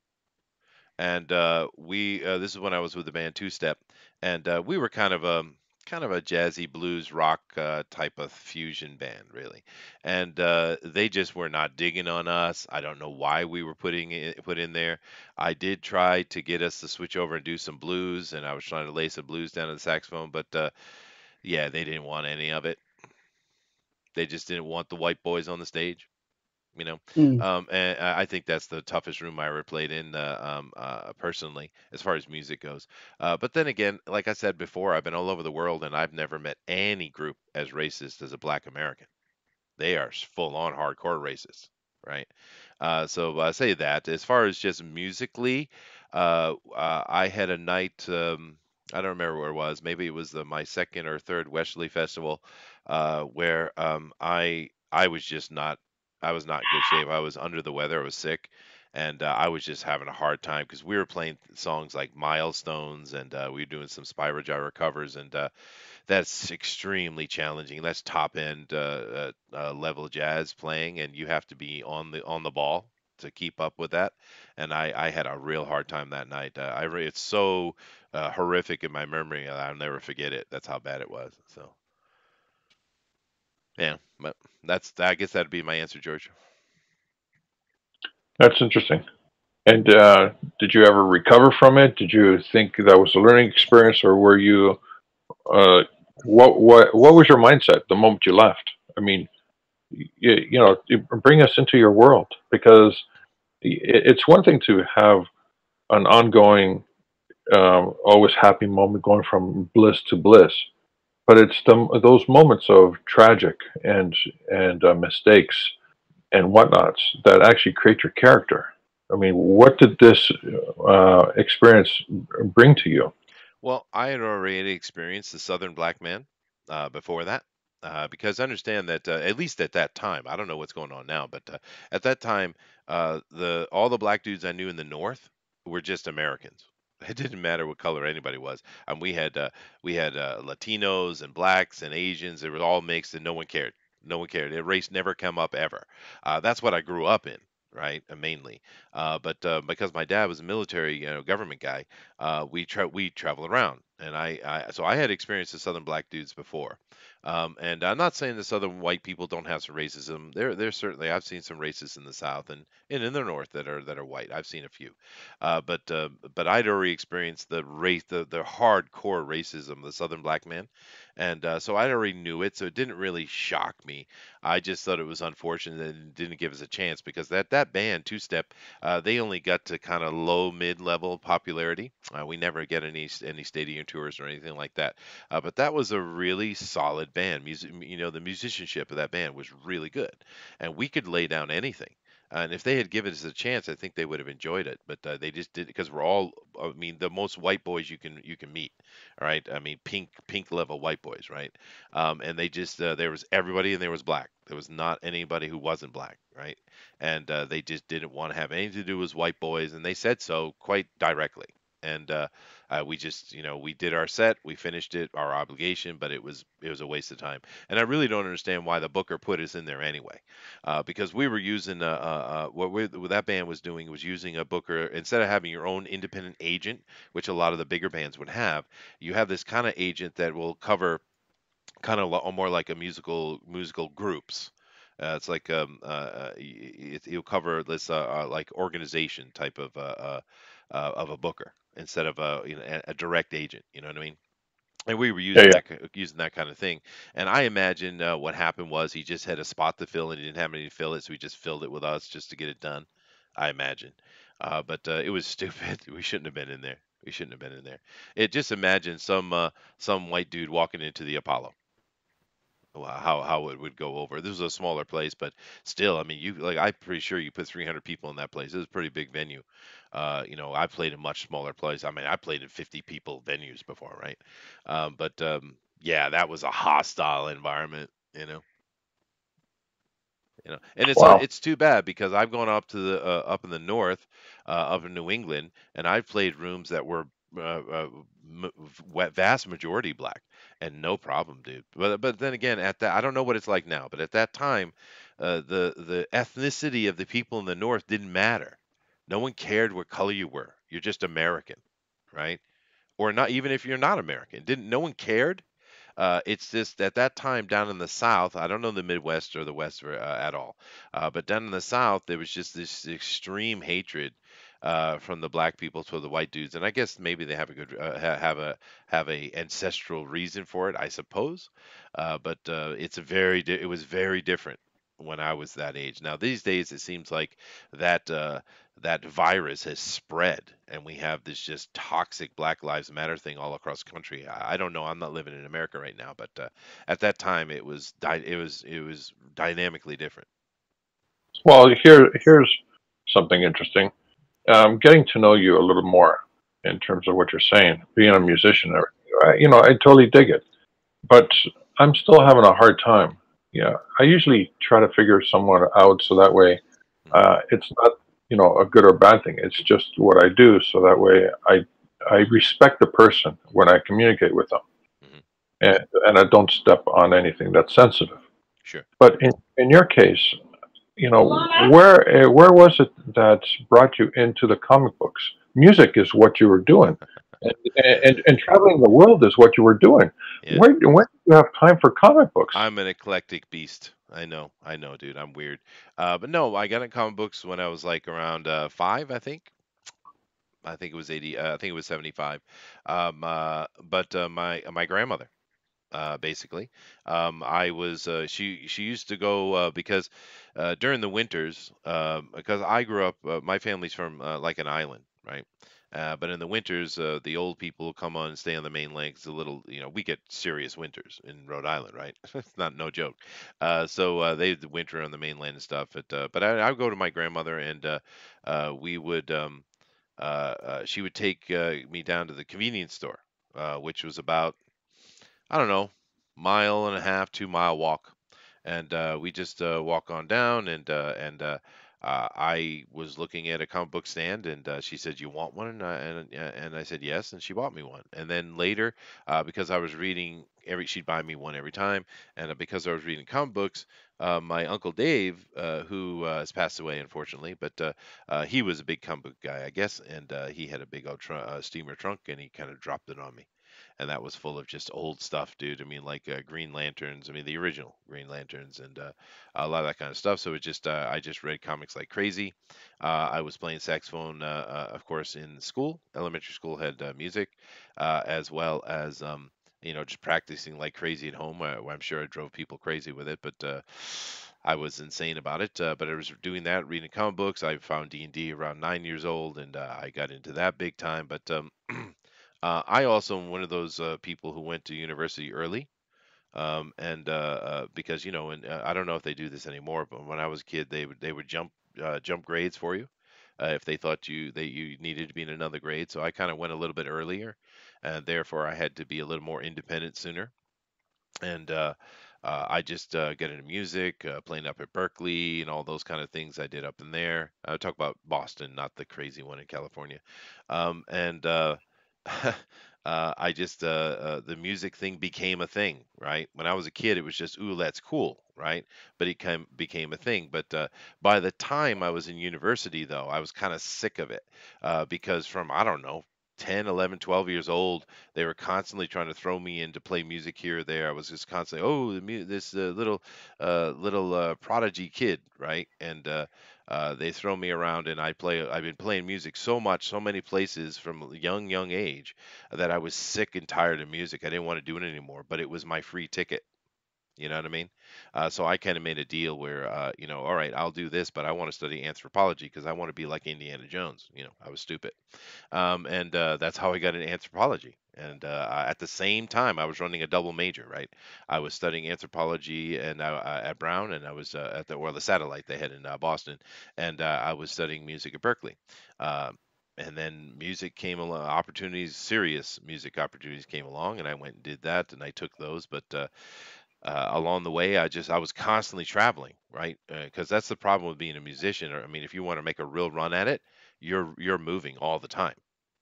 And we this is when I was with the band Two Step, and we were kind of a jazzy blues rock type of fusion band, really. And they just were not digging on us. I don't know why we were put in there. I did try to get us to switch over and do some blues, and I was trying to lay some blues down to the saxophone, but yeah, they didn't want any of it. They just didn't want the white boys on the stage, you know. Mm. And I think that's the toughest room I ever played in, personally, as far as music goes. But then again, like I said before, I've been all over the world, and I've never met any group as racist as a Black American. They are full on hardcore racist, right? So I say that as far as just musically, I had a night. I don't remember where it was. Maybe it was my second or third Wesley Festival, where I was just not. I was not in good shape. I was under the weather. I was sick, and I was just having a hard time because we were playing songs like Milestones, and we were doing some Spyro Gyra covers, and that's extremely challenging. That's top end level jazz playing, and you have to be on the ball to keep up with that. And I had a real hard time that night. It's so horrific in my memory. I'll never forget it. That's how bad it was. So yeah, but I guess that'd be my answer, George. That's interesting. And did you ever recover from it? Did you think that was a learning experience, or were you? Uh, what was your mindset the moment you left? I mean, bring us into your world, because it's one thing to have an ongoing, always happy moment going from bliss to bliss, but it's those moments of tragic and mistakes and whatnots that actually create your character. I mean, what did this experience bring to you? Well, I had already experienced the Southern black man before that. Because understand that at least at that time, I don't know what's going on now, but at that time, the all the black dudes I knew in the North were just Americans. It didn't matter what color anybody was. We had Latinos and blacks and Asians. It was all mixed, and no one cared. No one cared. Race never come up ever. That's what I grew up in, right? Mainly. But because my dad was a military, government guy, we travel around, and so I had experienced the Southern black dudes before, and I'm not saying the Southern white people don't have some racism. There's certainly I've seen some racists in the South and in the North that are white. I've seen a few, but I'd already experienced the hardcore racism of the Southern black man, and so I already knew it, so it didn't really shock me. I just thought it was unfortunate that it didn't give us a chance because that band Two Step, they only got to kind of low mid level popularity. We never get any stadium tours or anything like that. But that was a really solid band. The musicianship of that band was really good, and we could lay down anything. And if they had given us a chance, I think they would have enjoyed it. But they just did because we're all, I mean, the most white boys you can meet, all right? I mean, pink level white boys, right? And they just there was everybody and there was black. There was not anybody who wasn't black, right? And they just didn't want to have anything to do with white boys, and they said so quite directly. And we just, we did our set, we finished it, our obligation, but it was a waste of time. And I really don't understand why the booker put us in there anyway, because we were using what that band was doing was using a booker instead of having your own independent agent, which a lot of the bigger bands would have. You have this kind of agent that will cover kind of more like a musical groups. It's like you'll cover this like organization type of a booker instead of a direct agent. You know what I mean? And we were Yeah, yeah. using that kind of thing. And I imagine what happened was he just had a spot to fill and he didn't have any to fill it, so he just filled it with us just to get it done. I imagine. But it was stupid. We shouldn't have been in there. We shouldn't have been in there. It just imagine some white dude walking into the Apollo, how it would go over. This was a smaller place, but still, I mean, you like I'm pretty sure you put 300 people in that place. It was a pretty big venue. I played in much smaller place. I mean, I played in 50 people venues before, right? But yeah, that was a hostile environment. And Wow. it's too bad because I've gone up to the up in the north, up in New England, and I've played rooms that were vast majority black, and no problem, dude. But then again, at that, I don't know what it's like now, but at that time, the ethnicity of the people in the North didn't matter. No one cared what color you were. You're just American, right? Or not, even if you're not American. Didn't No one cared. It's just at that time down in the South, I don't know the Midwest or the West at all, but down in the South, there was just this extreme hatred from the black people to the white dudes, and I guess maybe they have a good have a ancestral reason for it, I suppose. But it was very different when I was that age. Now these days, it seems like that that virus has spread, and we have this just toxic Black Lives Matter thing all across the country. I don't know. I'm not living in America right now, but at that time, it was dynamically different. Well, here's something interesting. Getting to know you a little more in terms of what you're saying, being a Hmm. musician, and everything, I totally dig it. But I'm still having a hard time. Yeah, I usually try to figure someone out so that way Hmm. it's not a good or bad thing. It's just what I do, so that way I respect the person when I communicate with them, Hmm. and I don't step on anything that's sensitive. Sure. But in your case, where was it that brought you into the comic books? Music is what you were doing, and traveling the world is what you were doing. Yeah. Where do you have time for comic books? I'm an eclectic beast. I know, dude. I'm weird. But no, I got in comic books when I was like around 5, I think. I think it was 80. I think it was 75. But my grandmother, basically. I was she used to go because during the winters, because I grew up, my family's from like an island, right? But in the winters, the old people come on and stay on the mainland. It's a little, we get serious winters in Rhode Island, right? It's not no joke. So they the winter on the mainland and stuff. But I would go to my grandmother, and we would she would take me down to the convenience store, which was about, I don't know, mile and a half, 2 mile walk, and we just walk on down, and I was looking at a comic book stand, and she said, "You want one?" And I said yes, and she bought me one. And then later, because I was reading she'd buy me one every time, and because I was reading comic books. My uncle Dave, who has passed away unfortunately, but he was a big comic book guy, I guess, and he had a big old steamer trunk, and he kind of dropped it on me, and that was full of just old stuff, dude. I mean, like Green Lanterns. I mean, the original Green Lanterns, and a lot of that kind of stuff. So I just read comics like crazy. I was playing saxophone, of course, in school. Elementary school had music, as well as just practicing like crazy at home. Where I'm sure I drove people crazy with it, but I was insane about it. But I was doing that, reading comic books. I found D&D around 9 years old, and I got into that big time. But I also am one of those people who went to university early, and because and I don't know if they do this anymore, but when I was a kid, they would jump grades for you if they thought you needed to be in another grade. So I kind of went a little bit earlier, and therefore I had to be a little more independent sooner. And I just got into music, playing up at Berkeley and all those kind of things I did up in there. I talk about Boston, not the crazy one in California. And I just the music thing became a thing, right? When I was a kid, it was just, ooh, that's cool, right? But it became a thing. But by the time I was in university, though, I was kind of sick of it, because from, I don't know, 10, 11, 12 years old, they were constantly trying to throw me in to play music here or there. I was just constantly, oh, this little prodigy kid, right? And they throw me around, and I've been playing music so much, so many places from a young age, that I was sick and tired of music. I didn't want to do it anymore, but it was my free ticket. You know what I mean? So I kind of made a deal where, all right, I'll do this, but I want to study anthropology because I want to be like Indiana Jones. I was stupid. And That's how I got into anthropology. And at the same time, I was running a double major, right? I was studying anthropology at Brown, and I was at the satellite they had in Boston, and I was studying music at Berkeley. Uh, and then music came along, serious music opportunities came along, and I went and did that, and I took those. But along the way, I was constantly traveling, right? Because that's the problem with being a musician. Or I mean, if you want to make a real run at it, you're moving all the time.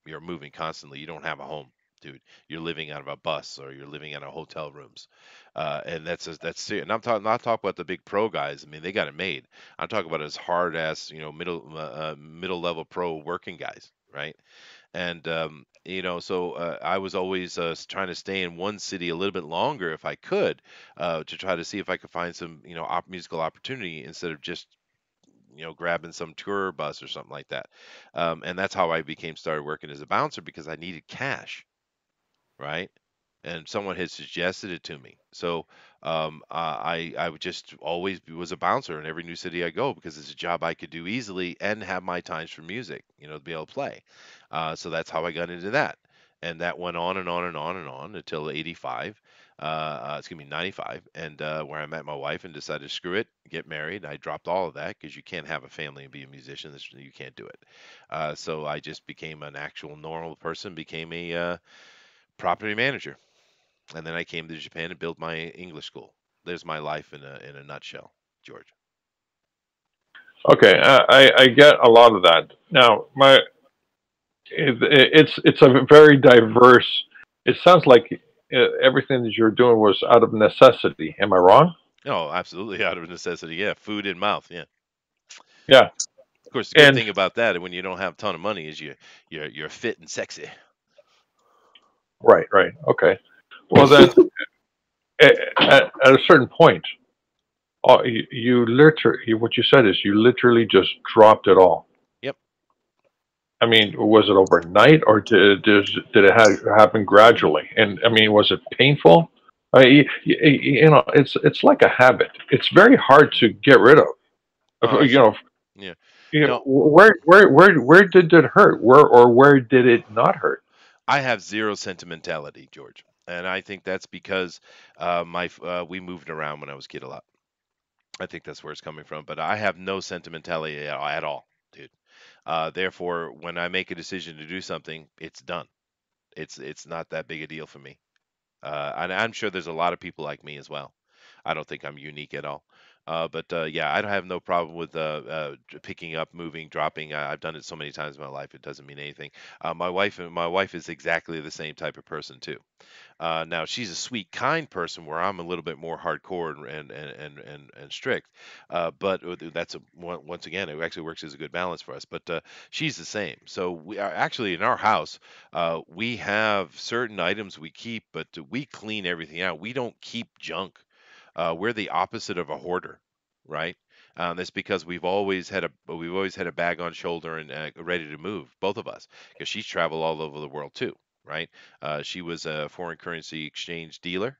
You're moving constantly. You don't have a home, dude. You're living out of a bus or you're living out of hotel rooms, and that's serious. And I'm talking not talking about the big pro guys. I mean, they got it made. I'm talking about as hard ass, middle level pro working guys, right? And so I was always trying to stay in one city a little bit longer if I could, to try to see if I could find some musical opportunity instead of just grabbing some tour bus or something like that. And that's how I became started working as a bouncer because I needed cash, right? And someone had suggested it to me. So I would just always was a bouncer in every new city I go because it's a job I could do easily and have my times for music, to be able to play. So that's how I got into that. And that went on and on and on and on until 85, excuse me, 95, and where I met my wife and decided, screw it, get married. I dropped all of that because you can't have a family and be a musician. You can't do it. So I just became an actual normal person, became a property manager, and then I came to Japan and built my English school. There's my life in a nutshell, George. Okay, I get a lot of that. Now, it's a very diverse. It sounds like everything that you're doing was out of necessity. Am I wrong? Oh, absolutely out of necessity. Yeah, food in mouth. Yeah. Yeah, Of course, the good and thing about that, when you don't have a ton of money, is you're fit and sexy. right, right. Okay. Well, then, at a certain point, you literally, what you said is you literally just dropped it all. Yep. I mean, was it overnight or did it happen gradually? And I mean, was it painful? It's like a habit. It's very hard to get rid of. Oh, You know, yeah. No, where did it hurt? Where did it not hurt? I have zero sentimentality, George, and I think that's because we moved around when I was a kid a lot. I think that's where it's coming from, but I have no sentimentality at all, dude. Therefore, when I make a decision to do something, it's done. It's not that big a deal for me. And I'm sure there's a lot of people like me as well. I don't think I'm unique at all. But yeah, I don't have no problem with picking up, moving, dropping. I've done it so many times in my life; it doesn't mean anything. My wife is exactly the same type of person too. Now she's a sweet, kind person where I'm a little bit more hardcore and strict. But that's once again, it actually works as a good balance for us. But she's the same. So we are actually in our house. We have certain items we keep, but we clean everything out. We don't keep junk. We're the opposite of a hoarder, right? That's because we've always had a bag on shoulder and ready to move, both of us, because she's traveled all over the world too, right? She was a foreign currency exchange dealer,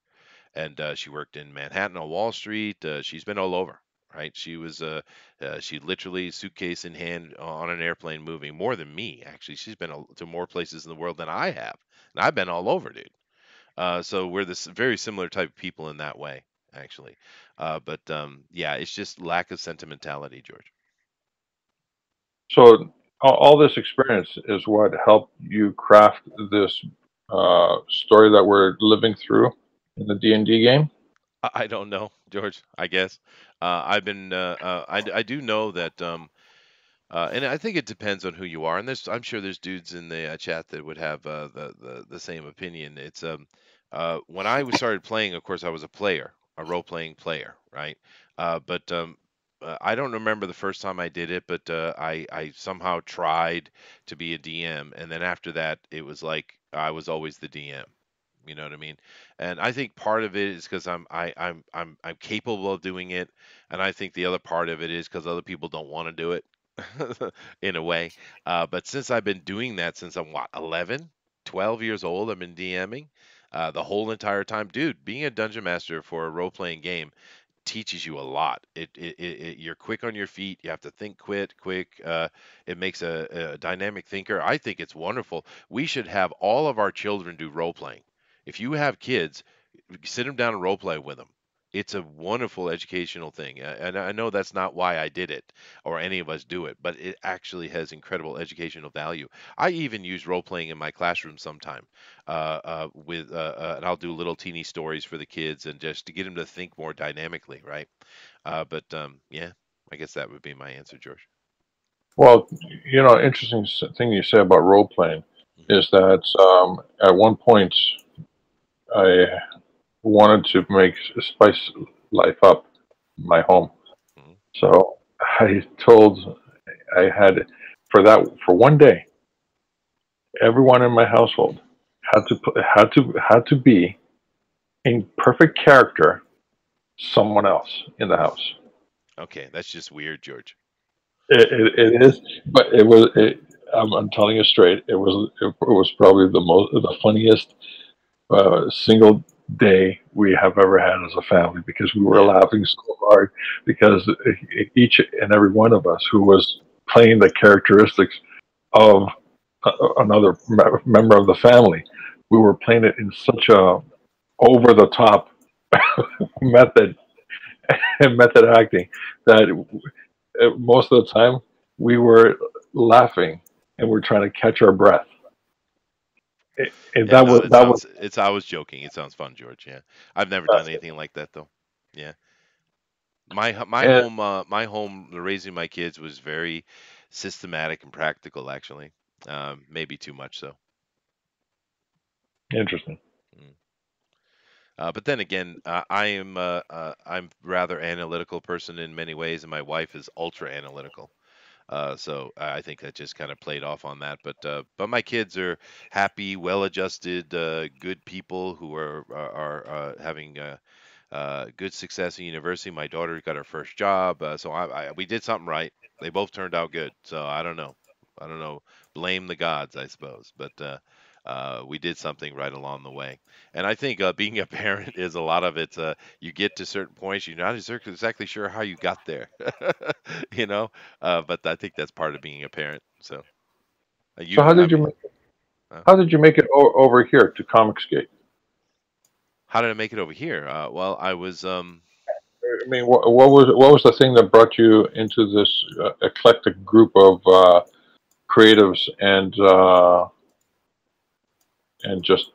and she worked in Manhattan on Wall Street. She's been all over, right? She literally suitcase in hand on an airplane moving more than me. Actually, she's been to more places in the world than I have, and I've been all over, dude. So we're this very similar type of people in that way, actually. But yeah, it's just lack of sentimentality, George. So all this experience is what helped you craft this story that we're living through in the D&D game. I don't know, George. I guess I've been. I do know that. And I think it depends on who you are. And I'm sure there's dudes in the chat that would have the same opinion. It's when I started playing, of course, I was a player, a role playing player, right? But I don't remember the first time I did it, but I somehow tried to be a DM, and then after that, it was like I was always the DM. You know what I mean? And I think part of it is because I'm capable of doing it, and I think the other part of it is because other people don't want to do it in a way. But since I've been doing that since I'm what, 11, 12 years old, I've been DMing the whole entire time. Dude, being a dungeon master for a role playing game teaches you a lot. You're quick on your feet. You have to think quick. It makes a dynamic thinker. I think it's wonderful. We should have all of our children do role playing. If you have kids, sit them down and role play with them. It's a wonderful educational thing. And I know that's not why I did it or any of us do it, but it actually has incredible educational value. I even use role playing in my classroom sometime, and I'll do little teeny stories for the kids and just to get them to think more dynamically, right? But yeah, I guess that would be my answer, George. Well, interesting thing you say about role playing. is that at one point I wanted to make spice life up in my home. Hmm. So I told I had for one day, everyone in my household had to be in perfect character someone else in the house. Okay, that's just weird, George. It is, but it was. I'm telling you straight. It was probably the funniest single day we have ever had as a family because we were Yeah. laughing so hard because each and every one of us who was playing the characteristics of another member of the family, we were playing it in such a over the top method method acting that most of the time we were laughing and we're trying to catch our breath. And Yeah, no, that that was sounds it's I was joking. It sounds fun, George. Yeah. I've never done anything like that though. Yeah. and My home raising my kids was very systematic and practical actually. Maybe too much so. interesting. Mm. But then again, I'm rather analytical person in many ways, and my wife is ultra analytical. So I think that just kind of played off on that. But my kids are happy, well-adjusted, good people who are having good success in university. My daughter got her first job, so we did something right. They both turned out good. So I don't know. I don't know. Blame the gods, I suppose. But we did something right along the way. And I think being a parent is a lot of it. You get to certain points, you're not exactly sure how you got there, you know. But I think that's part of being a parent. So So I mean, uh, how did you make it over here to Comicsgate? how did I make it over here? Well, I was I mean, what was the thing that brought you into this eclectic group of creatives and just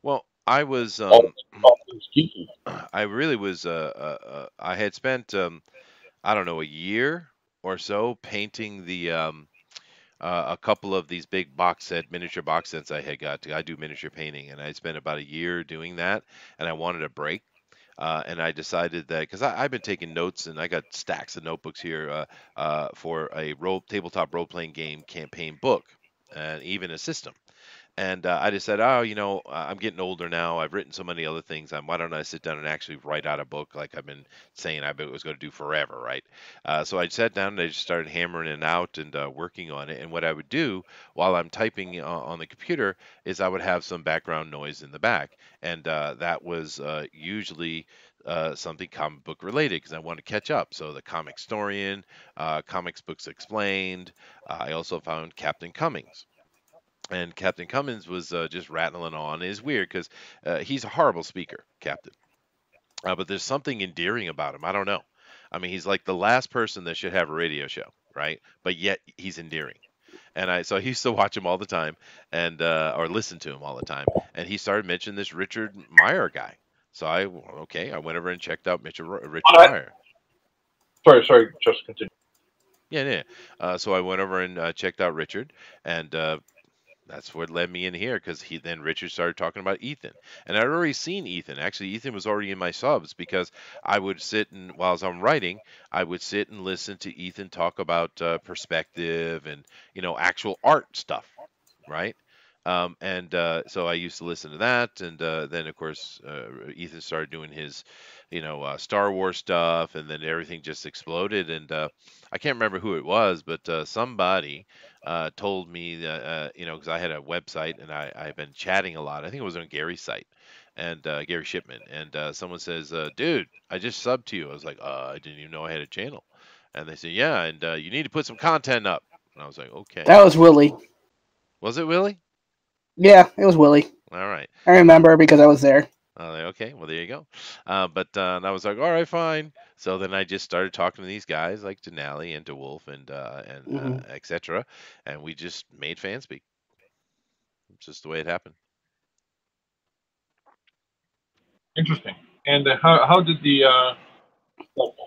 well, I was all, all things geeky? I really was. I had spent I don't know, a year or so painting a couple of these big miniature box sets I had got. I do miniature painting, and I spent about a year doing that, and I wanted a break. And I decided that because I've been taking notes and I got stacks of notebooks here for a tabletop role playing game campaign book and even a system. And I just said, oh, I'm getting older now. I've written so many other things. Why don't I sit down and actually write out a book like I've been saying was going to do forever, right? So I sat down and I just started hammering it out and working on it. And what I would do while I'm typing on the computer is I would have some background noise in the back. And that was usually something comic book related because I wanted to catch up. So the Comic Historian, Comics Books Explained. I also found Captain Cummings, and Captain Cummins was just rattling on. It's weird because he's a horrible speaker, Captain. But there's something endearing about him. I don't know. I mean, he's like the last person that should have a radio show, right? But yet he's endearing. And I used to watch him all the time, and or listen to him all the time. And he started mentioning this Richard Meyer guy. So I went over and checked out Richard Meyer. Sorry, just continue. Yeah, yeah. So I went over and checked out Richard, and that's what led me in here because then Richard started talking about Ethan, and I'd already seen Ethan. Actually, Ethan was already in my subs because I would sit and while I'm writing, I would sit and listen to Ethan talk about perspective and actual art stuff, right? And so I used to listen to that, and then of course Ethan started doing his, Star Wars stuff, and then everything just exploded. And I can't remember who it was, but somebody told me that because I had a website and I've been chatting a lot. I think it was on Gary's site, and Gary Shipman, and someone says, "Dude, I just subbed to you." I was like, "I didn't even know I had a channel," and they said, "Yeah, and you need to put some content up." And I was like, "Okay." That was Willie. Was it Willie? Yeah, it was Willie. All right. I remember because I was there. Okay, well there you go. And I was like, all right, fine. So then I just started talking to these guys like Denali and DeWolf and Hmm. etc. And we just made Fanspeak. It's just the way it happened. Interesting. And how did the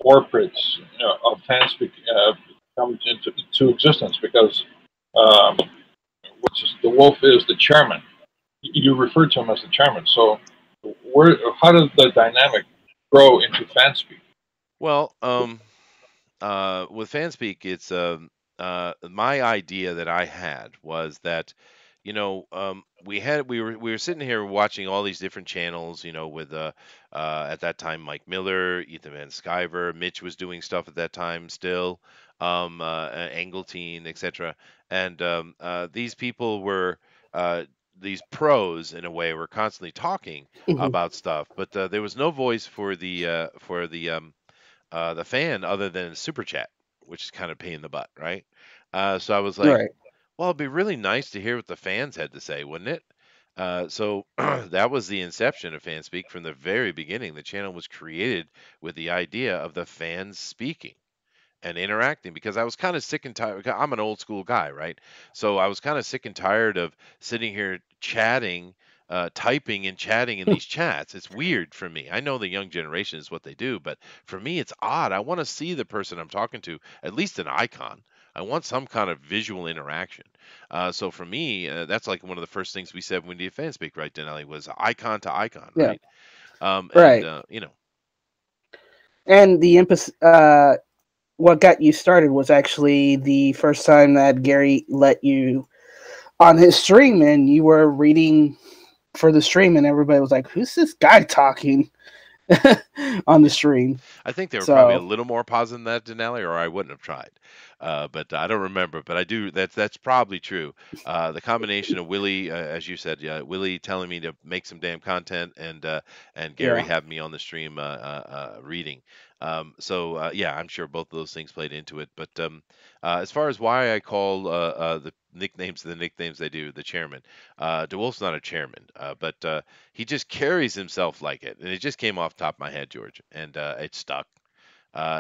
corporates of Fanspeak come into existence? Because um, instance, the wolf is the chairman. You referred to him as the chairman. So, how does the dynamic grow into fan speak? Well, with Fanspeak, it's my idea that I had was that, we were sitting here watching all these different channels, with at that time Mike Miller, Ethan Van Sciver, Mitch was doing stuff at that time still, Engeltine, etc. And these people were these pros in a way were constantly talking Mhm. about stuff, but there was no voice for the fan other than super chat, which is kind of a pain in the butt, right? So I was like, Right. well, it'd be really nice to hear what the fans had to say, wouldn't it? So that was the inception of FanSpeak from the very beginning. The channel was created with the idea of the fans speaking and interacting because I was kind of sick and tired. I'm an old school guy, right? So I was kind of sick and tired of sitting here chatting, typing and chatting in these chats. It's weird for me. I know the young generation is what they do, but for me, it's odd. I want to see the person I'm talking to, at least an icon. I want some kind of visual interaction. So for me, that's like one of the first things we said when we did FanSpeak, right, Denali, was icon to icon, Yeah. right? Right. And the what got you started was actually the first time that Gary let you on his stream, and you were reading for the stream, and everybody was like, "Who's this guy talking on the stream?" I think they were probably a So little more positive than that, Denali, or I wouldn't have tried. But I don't remember. But I do. That's probably true. The combination of Willie, as you said, Willie telling me to make some damn content, and Gary yeah. having me on the stream reading. So yeah, I'm sure both of those things played into it. But as far as why I call the nicknames they do, the chairman, DeWolf's not a chairman, but he just carries himself like it, and it just came off the top of my head, George, and it stuck.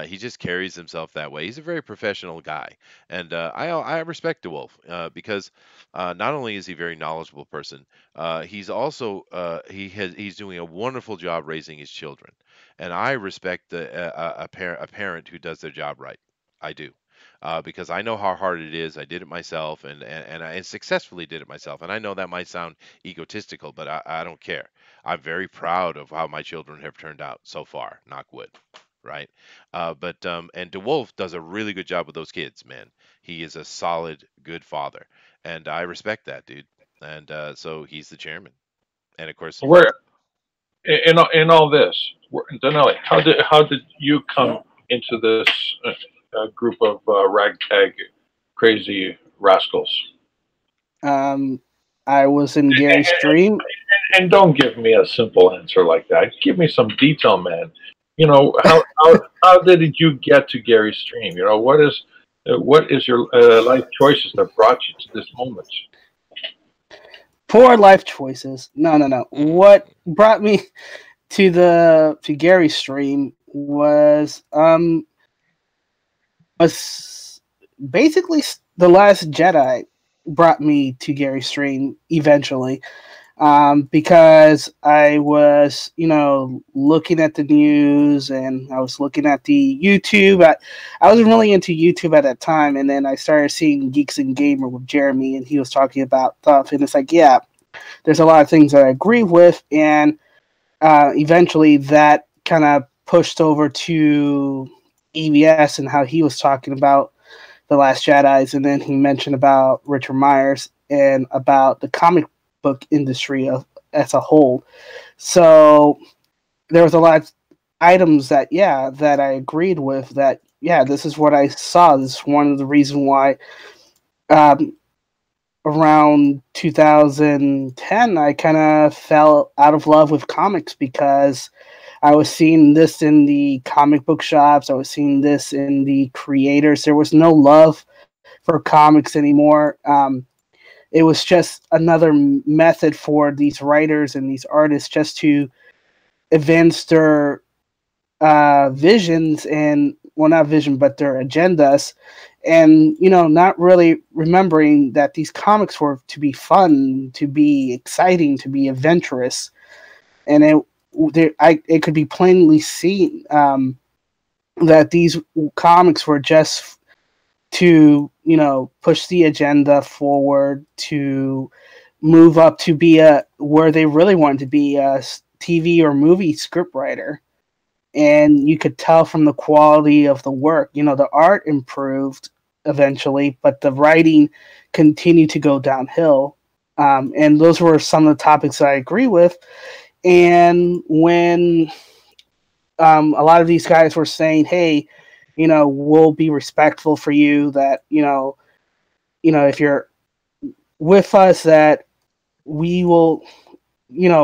He just carries himself that way. He's a very professional guy, and I respect DeWolf because not only is he a very knowledgeable person, he's also he's doing a wonderful job raising his children, and I respect a parent who does their job right. I do. Because I know how hard it is. I did it myself, and I successfully did it myself. And I know that might sound egotistical, but I don't care. I'm very proud of how my children have turned out so far. Knock wood, right? But and DeWolf does a really good job with those kids, man. He is a solid, good father, and I respect that, dude. And so he's the chairman, and of course, Where in all this, Denali, how did you come into this group of ragtag crazy rascals? Um, I was in Gary's stream. And don't give me a simple answer like that. Give me some detail, man. How did you get to Gary's stream? What is your life choices that brought you to this moment? Poor life choices. No. What brought me to Gary's stream was basically the Last Jedi brought me to Gary's stream eventually. Because I was, looking at the news and I was looking at the YouTube. I wasn't really into YouTube at that time, and then I started seeing Geeks and Gamer with Jeremy, and he was talking about stuff, and it's like, yeah, there's a lot of things that I agree with, and eventually that kind of pushed over to EVS and how he was talking about The Last Jedi's, and then he mentioned about Richard Myers and about the comic book industry as a whole. So there was a lot of items that I agreed with, that this is what I saw. This is one of the reasons why around 2010 I kind of fell out of love with comics, because I was seeing this in the comic book shops, I was seeing this in the creators. There was no love for comics anymore. It was just another method for these writers and these artists just to advance their visions, and, well, not vision, but their agendas, and, not really remembering that these comics were to be fun, to be exciting, to be adventurous. And it could be plainly seen that these comics were just to, push the agenda forward, to move up to be a where they really wanted to be a TV or movie scriptwriter. And you could tell from the quality of the work. The art improved eventually, but the writing continued to go downhill. And those were some of the topics that I agree with. And when a lot of these guys were saying, "Hey, we'll be respectful for you. That if you're with us, that we will,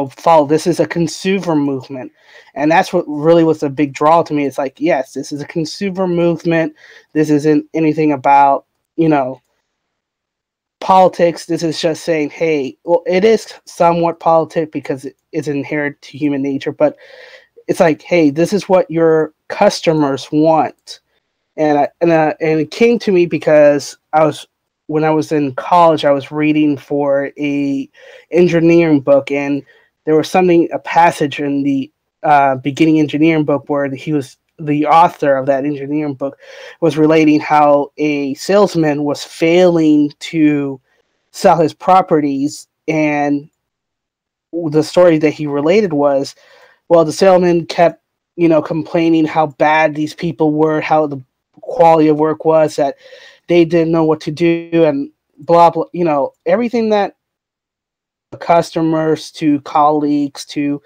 follow. This is a consumer movement." And that's what really was a big draw to me. It's like, yes, this is a consumer movement. This isn't anything about, politics. This is just saying, hey, well, it is somewhat politic because it's inherent to human nature, but it's like, hey, this is what your customers want. And it came to me because when I was in college, I was reading for a engineering book, and there was a passage in the beginning engineering book where the author of that engineering book was relating how a salesman was failing to sell his properties, and the story that he related was, well, the salesman kept, complaining how bad these people were, how the quality of work was, that they didn't know what to do, and blah blah. Everything that customers to colleagues to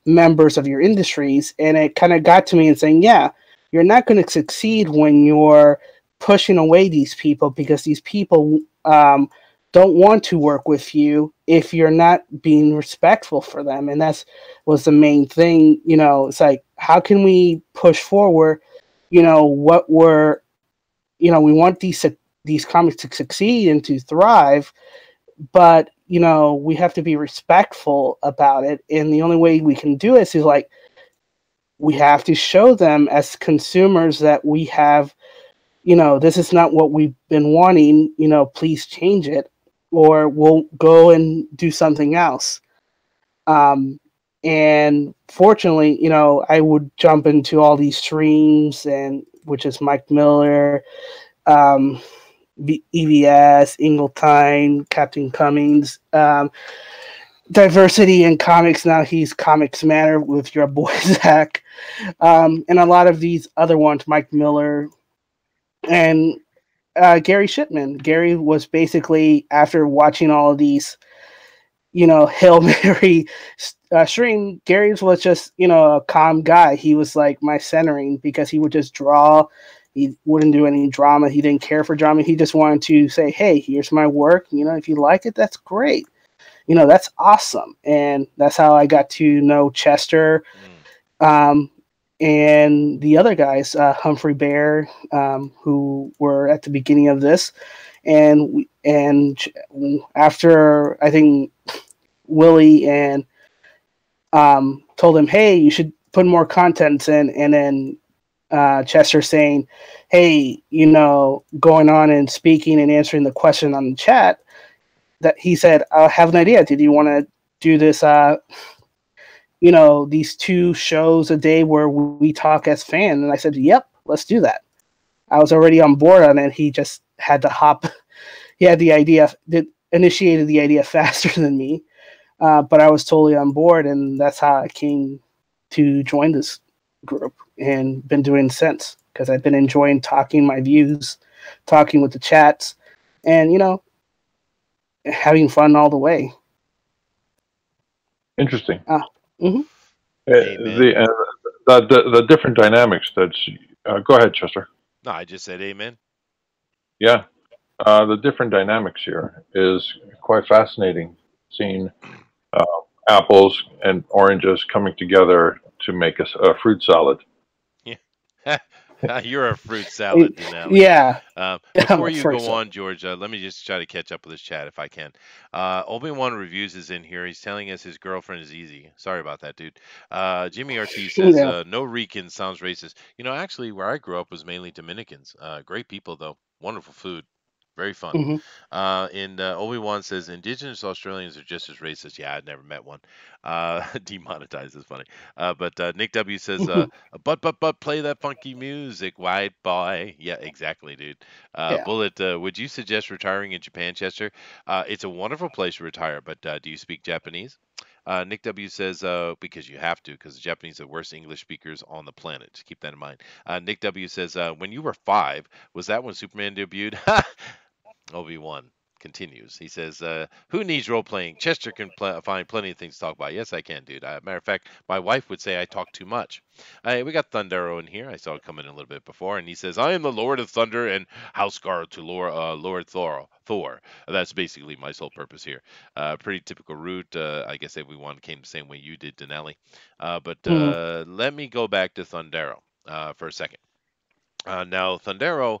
members of your industries, and it kind of got to me and saying, yeah, you're not going to succeed when you're pushing away these people, because these people don't want to work with you if you're not being respectful for them. And that's was the main thing. It's like, how can we push forward, what we're, we want these comics to succeed and to thrive, but we have to be respectful about it. And the only way we can do it is like, we have to show them as consumers that we have, this is not what we've been wanting, please change it, or we'll go and do something else. And fortunately, I would jump into all these streams, and which is Mike Miller, um, EVS, Ingletine, Captain Cummings, Diversity in Comics. Now he's Comics Matter with your boy Zach, and a lot of these other ones, Mike Miller and Gary Shipman. Gary was basically, after watching all of these, Hail Mary stream, Gary's was just, a calm guy. He was like my centering, because he would just draw. He wouldn't do any drama. He didn't care for drama. He just wanted to say, hey, here's my work. If you like it, that's great. That's awesome. And that's how I got to know Chester, and the other guys, Humphrey Bear, who were at the beginning of this. And after, I think, Willie and told him, hey, you should put more contents in, and then Chester saying, hey, going on and speaking and answering the question on the chat, that he said, I have an idea. Did you want to do this, these 2 shows a day where we talk as fans? And I said, yep, let's do that. I was already on board on it. He just had to hop. He had the idea, initiated the idea faster than me. But I was totally on board, and that's how I came to join this group, and been doing since, because I've been enjoying talking my views, talking with the chats, and having fun all the way. Interesting. Mm-hmm. The different dynamics. Go ahead, Chester. No, I just said amen. Yeah, the different dynamics here is quite fascinating. Seeing apples and oranges coming together to make a fruit salad. Yeah. You're a fruit salad, Denali. Yeah. Before you go on, George, let me just try to catch up with this chat if I can. Obi-Wan Reviews is in here. He's telling us his girlfriend is easy. Sorry about that, dude. Jimmy Ortiz says, no Rican sounds racist. Actually, where I grew up was mainly Dominicans. Great people, though. Wonderful food. Very fun. Hmm. And Obi-Wan says Indigenous Australians are just as racist. Yeah, I've never met one. Demonetized is funny. But Nick W says, but play that funky music, white boy. Yeah, exactly, dude. Yeah. Bullet, would you suggest retiring in Japan, Chester? It's a wonderful place to retire, but do you speak Japanese? Nick W says, because you have to, because the Japanese are the worst English speakers on the planet. Just keep that in mind. Nick W says, when you were 5, was that when Superman debuted? Obi-Wan continues. He says, "Who needs role playing? Chester can find plenty of things to talk about." Yes, I can, dude. Matter of fact, my wife would say I talk too much. We got Thundero in here. I saw it coming in a little bit before, and he says, "I am the Lord of Thunder and Houseguard to Lord Thor. Thor. That's basically my sole purpose here. Pretty typical route. I guess everyone came the same way you did, Denali. But Hmm. let me go back to Thundero for a second. Now, Thundero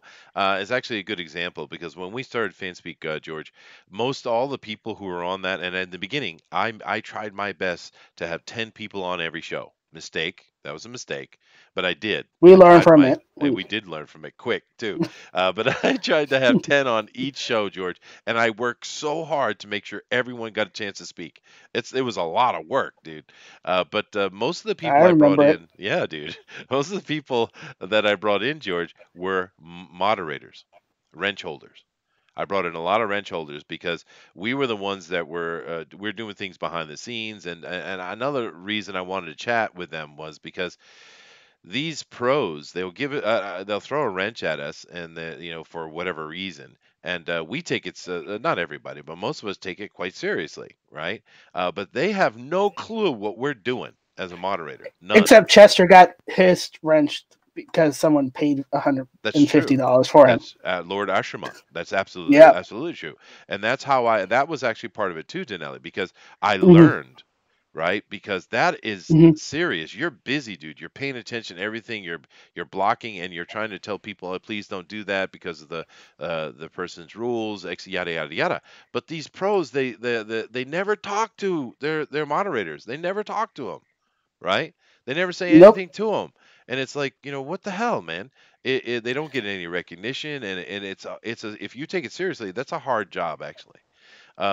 is actually a good example because when we started Fanspeak, George, most all the people who were on that, and in the beginning, I tried my best to have 10 people on every show. Mistake. That was a mistake, but I did. We I learn tried from my, it. and we did learn from it quick too. But I tried to have 10 on each show, George, and I worked so hard to make sure everyone got a chance to speak. It was a lot of work, dude. But most of the I people I brought remember it. in, yeah, dude, most of the people that I brought in, George, were moderators, wrench holders. I brought in a lot of wrench holders because we were the ones that we're doing things behind the scenes, and another reason I wanted to chat with them was because these pros they'll throw a wrench at us and for whatever reason, and we take it not everybody but most of us take it quite seriously, right? But they have no clue what we're doing as a moderator, none. Except Chester got his wrenched because someone paid That's true. $150 for him. That's Lord Ashrama. That's absolutely Yeah. absolutely true. And that's how that was actually part of it too, Danelli, because I Hmm. learned, right? Because that is Hmm. serious. You're busy, dude. You're paying attention to everything. You're blocking and you're trying to tell people, oh, please don't do that because of the person's rules, yada yada yada. But these pros, they never talk to their moderators. They never talk to them, right? They never say Nope. anything to them, and it's like, what the hell, man? They don't get any recognition, and if you take it seriously, that's a hard job actually.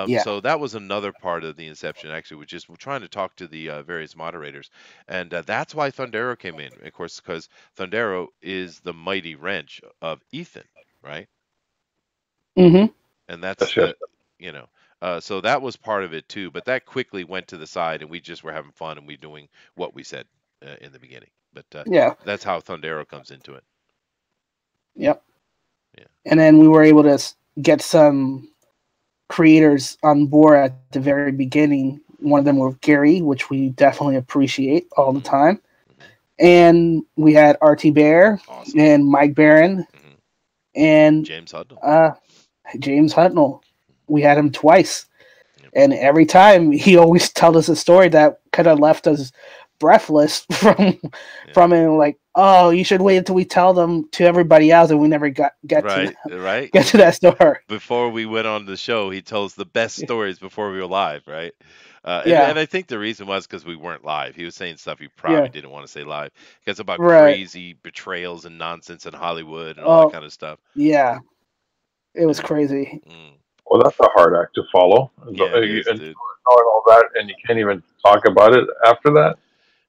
Yeah. So that was another part of the inception actually, which is we're trying to talk to the various moderators, and that's why Thundero came in, of course, because Thundero is the mighty wrench of Ethan, right? Hmm. And that's Yes, yes. you know so that was part of it too, but that quickly went to the side and we just were having fun and we doing what we said in the beginning, but Yeah. that's how Thundero comes into it. Yep. Yeah. And then we were able to get some creators on board at the very beginning. One of them was Gary, which we definitely appreciate all the Hmm. time. Hmm. And we had RT Bear Awesome. and Mike Barron Hmm. and James Hudnall. uh, James Hutnell. We had him twice. Yep. And every time he always told us a story that could have left us breathless Yeah. from it, like, oh, you should wait until we tell them to everybody else, and we never Right, right. get to that store. Before we went on the show, he tells the best stories before we were live, right? And Yeah, I think the reason was because we weren't live. He was saying stuff he probably yeah, didn't want to say live, because about right. crazy betrayals and nonsense in Hollywood and all that Oh, kind of stuff. yeah, it was Yeah. crazy. Mm. Well, that's a hard act to follow. Yeah, it And is, knowing dude. all that, and you can't even talk about it after that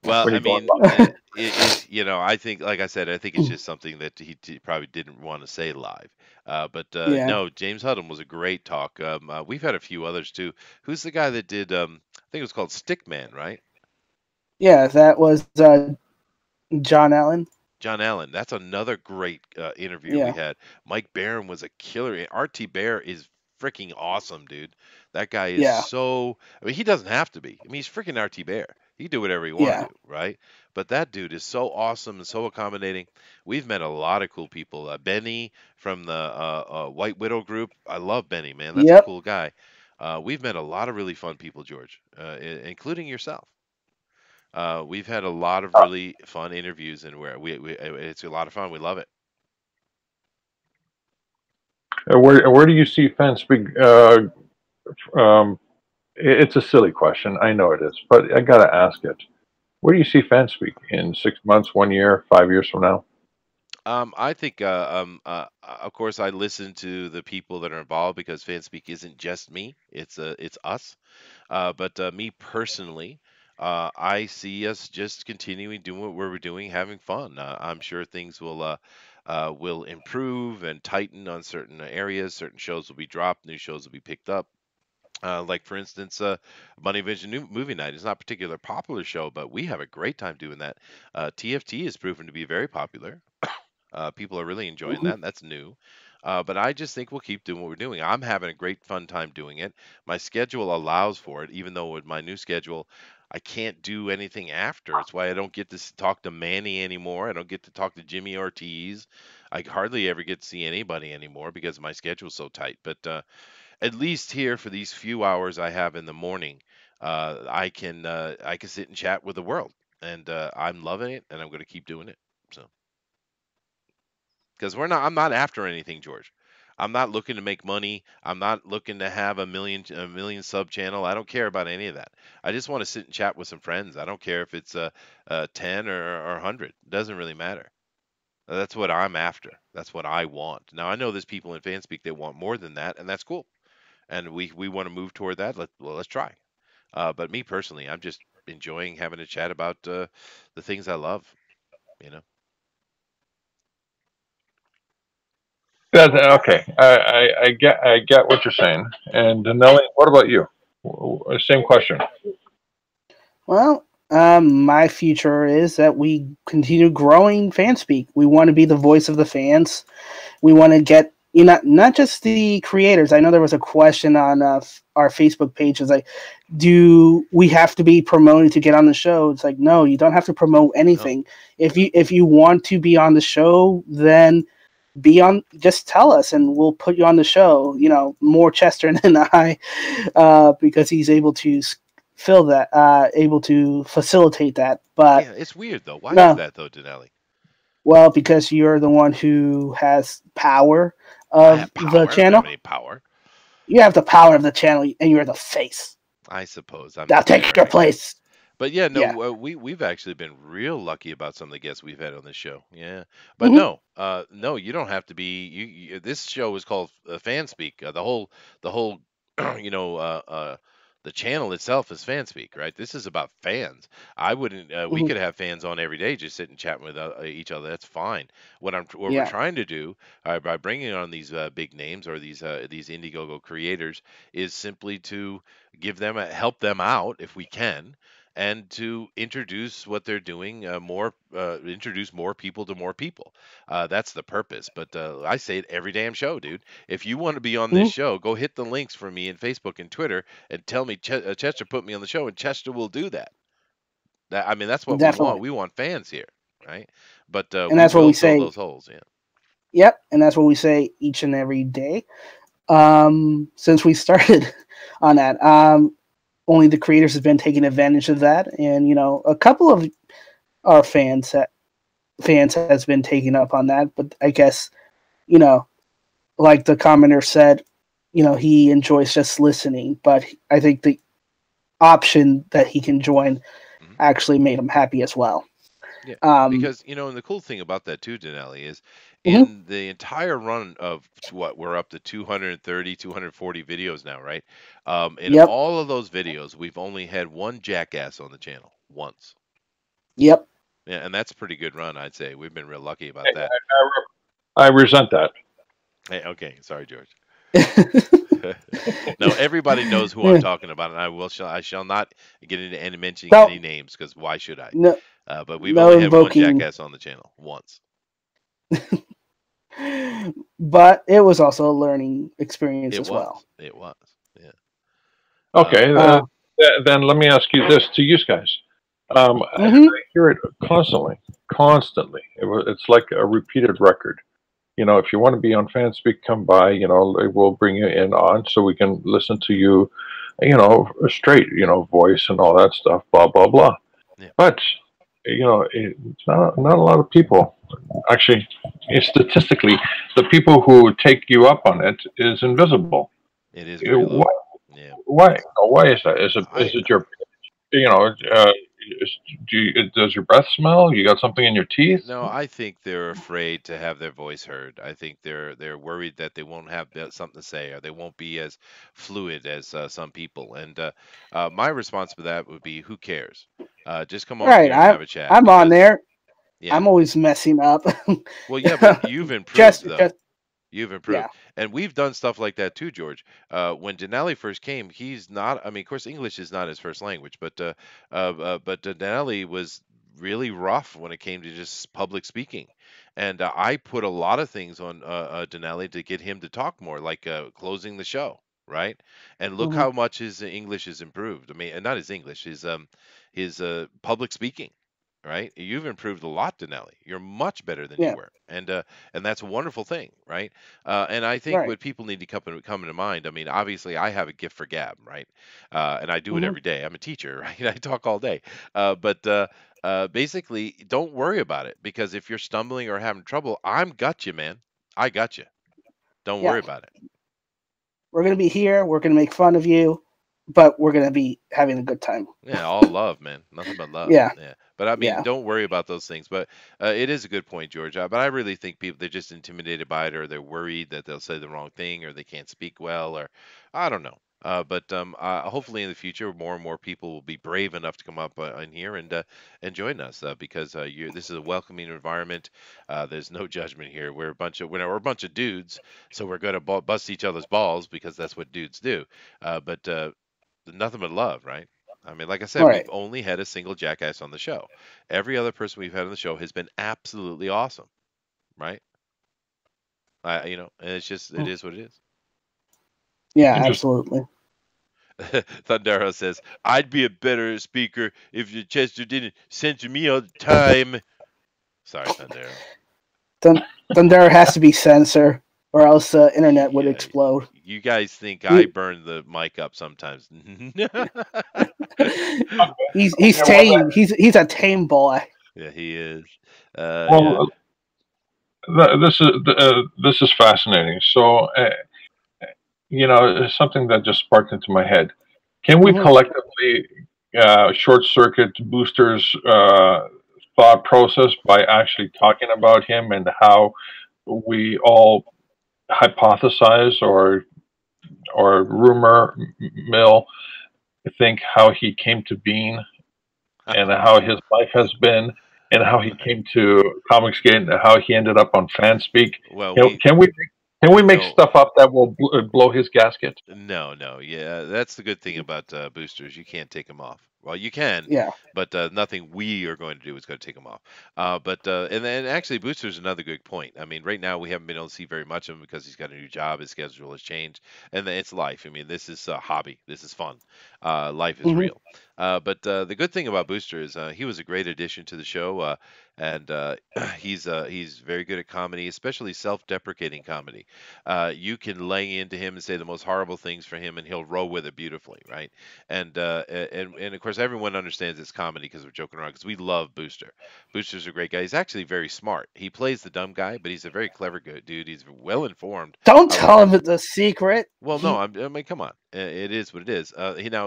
Well, when I you're going mean, live. I think, like I said, I think it's just something that he probably didn't want to say live. But Yeah, no, James Hudham was a great talk. We've had a few others too. Who's the guy that did? I think it was called Stickman, right? yeah, that was John Allen. John Allen. That's another great interview we Yeah, had. Mike Barron was a killer. And RT Bear is freaking awesome, dude. That guy is yeah, so. I mean, he doesn't have to be. I mean, he's freaking RT Bear. He can do whatever he want to yeah, do, right? But that dude is so awesome and so accommodating. We've met a lot of cool people. Benny from the White Widow group. I love Benny, man. That's a yep. cool guy. We've met a lot of really fun people, George, including yourself. We've had a lot of really fun interviews, and where it's a lot of fun. We love it. Where do you see Fanspeak? It's a silly question. I know it is, but I got to ask it. Where do you see Fanspeak in 6 months, 1 year, 5 years from now? I think, of course, I listen to the people that are involved because FanSpeak isn't just me; it's us. But me personally, I see us just continuing doing what we're doing, having fun. I'm sure things will improve and tighten on certain areas. Certain shows will be dropped, new shows will be picked up. Like for instance, Money Vision Movie Night is not a particular popular show, but we have a great time doing that. TFT has proven to be very popular. People are really enjoying Mhm. that. And that's new. But I just think we'll keep doing what we're doing. I'm having a great fun time doing it. My schedule allows for it, even though with my new schedule, I can't do anything after. It's why I don't get to talk to Manny anymore. I don't get to talk to Jimmy Ortiz. I hardly ever get to see anybody anymore because my schedule's so tight. But at least here for these few hours I have in the morning, I can sit and chat with the world, and I'm loving it, and I'm going to keep doing it. So because I'm not after anything, George. I'm not looking to make money. I'm not looking to have a million sub channel. I don't care about any of that. I just want to sit and chat with some friends. I don't care if it's 10 or 100. It doesn't really matter. That's what I'm after. That's what I want. Now I know there's people in FanSpeak that want more than that, and that's cool. And we want to move toward that. Let's try. But me personally, I'm just enjoying having a chat about the things I love. You know. Okay. I get what you're saying. And Nelly, what about you? Same question. Well, my future is that we continue growing FanSpeak. We want to be the voice of the fans. We want to get not just the creators. I know there was a question on our Facebook page. It's like, do we have to be promoted to get on the show? It's like, no, you don't have to promote No. anything. If you want to be on the show, then be on. Just tell us, and we'll put you on the show. More Chester than I, because he's able to fill that, able to facilitate that. But Yeah, it's weird though. Why is no, that though, Denelli? well, because you're the one who has power I of have the power. I don't have channel. any power. You have the power of the channel, and you're the face. I suppose I'm Now the take chair, your I guess. place. But yeah, Yeah. no, we've actually been real lucky about some of the guests we've had on this show. Yeah, but Hmm. no, you don't have to be. This show is called FanSpeak. The whole, you know, the channel itself is FanSpeak, right? This is about fans. I wouldn't. We Hmm. could have fans on every day, just sitting chatting with each other. That's fine. What we're Yeah. trying to do by bringing on these big names or these Indiegogo creators is simply to help them out if we can, and to introduce what they're doing introduce more people to more people. That's the purpose. But I say it every damn show, dude. If you want to be on this Hmm. show, go hit the links for me in Facebook and Twitter and tell me Chester put me on the show, and Chester will do that. I mean, that's what we want. Definitely. We want fans here, right? But And we that's what will we fill say. those holes. Yeah. Yep. And that's what we say each and every day. Since we started on that, only the creators have been taking advantage of that, and a couple of our fans has been taking up on that. But I guess you know, like the commenter said, he enjoys just listening. But I think the option that he can join Mhm. actually made him happy as well. Yeah, Um, because and the cool thing about that too, Denelli, is mhm. in the entire run of what we're up to 230, 240 videos now, right? In Yep. all of those videos, we've only had one jackass on the channel once. Yep. Yeah, and that's a pretty good run, I'd say. We've been real lucky about that. I resent that. Hey, okay, sorry, George. No, everybody knows who I'm talking about, and I shall not get into any mentioning So any names because why should I? no, But we've no only had one invoking, jackass on the channel once. but it was also a learning experience It as well. was. It was. Yeah. Okay. Uh, Then let me ask you this to you guys. mhm. I hear it constantly, constantly. It's like a repeated record. If you want to be on FanSpeak, come by. We'll bring you in on so we can listen to you. Straight. Voice and all that stuff. Blah blah blah. Yeah. But it's not a lot of people. Actually, statistically, the people who take you up on it is invisible. It is very Why? low. Yeah. Why is that? Is it I your you know? Does your breath smell? You got something in your teeth? No, I think they're afraid to have their voice heard. I think they're worried that they won't have something to say, or they won't be as fluid as some people. And my response to that would be, who cares? Just come on Right. here and have a chat I'm on because, there. yeah. I'm always messing up. Well, yeah, but you've improved just though. You've yeah. improved. And we've done stuff like that too, George. When Denali first came, he's not, I mean, of course, English is not his first language, but Denali was really rough when it came to just public speaking. And I put a lot of things on Denali to get him to talk more, like closing the show, right? And look Hmm. how much his English has improved. I mean, and not his English, his public speaking. Right, you've improved a lot, Denali. You're much better than you Yeah. were, and that's a wonderful thing, right? And I think Right. what people need to come into mind. I mean, obviously, I have a gift for gab, right? And I do it Hmm. every day. I'm a teacher, right? I talk all day. But basically, don't worry about it because if you're stumbling or having trouble, I'm got you, man. I got you. Don't Yeah. worry about it. We're gonna be here. We're gonna make fun of you, but we're gonna be having a good time. Yeah, all love, man. Nothing but love. Yeah. Yeah. But I mean, Yeah. don't worry about those things. But it is a good point, George. But I really think people, they're just intimidated by it, or they're worried that they'll say the wrong thing, or they can't speak well, or I don't know. But hopefully in the future, more and more people will be brave enough to come up in here and join us because this is a welcoming environment. There's no judgment here. We're a bunch of dudes, so we're going to bust each other's balls because that's what dudes do. But nothing but love, right? I mean, like I said, we've Right. only had a single jackass on the show. Every other person we've had on the show has been absolutely awesome, right? And it's just it is what it is. Yeah. Interesting. Absolutely. Thundero says, "I'd be a better speaker if your Chester didn't censor me all the time." Sorry, Thundero. Thun- Thunder has to be censor, or else the internet would Yeah, explode. you guys think I He, burn the mic up sometimes? he's Yeah, well, tame. He's a tame boy. Yeah, he is. Yeah. well, this is fascinating. So, it's something that just sparked into my head. Can we Hmm. collectively short circuit Booster's thought process by actually talking about him and how we all hypothesize or rumor mill think how he came to being and how his life has been and how he came to Comicsgate and how he ended up on Fanspeak. Well, Can we make no. stuff up that will blow his gasket? No, no, yeah, that's the good thing about boosters. You can't take them off. Well, you can, Yeah. but nothing we are going to do is going to take them off. And then actually, boosters another good point. I mean, right now we haven't been able to see very much of him because he's got a new job, his schedule has changed, and then it's life. I mean, this is a hobby. This is fun. Life is Hmm. real. But the good thing about Booster is he was a great addition to the show, and he's very good at comedy, especially self-deprecating comedy. You can lay into him and say the most horrible things for him, and he'll roll with it beautifully, right? And of course, everyone understands it's comedy because we're joking around because we love Booster. Booster's a great guy. He's actually very smart. He plays the dumb guy, but he's a very clever good dude. He's well informed. Don't I like tell him. him it's a secret. Well, no, He. I mean, come on. It is what it is.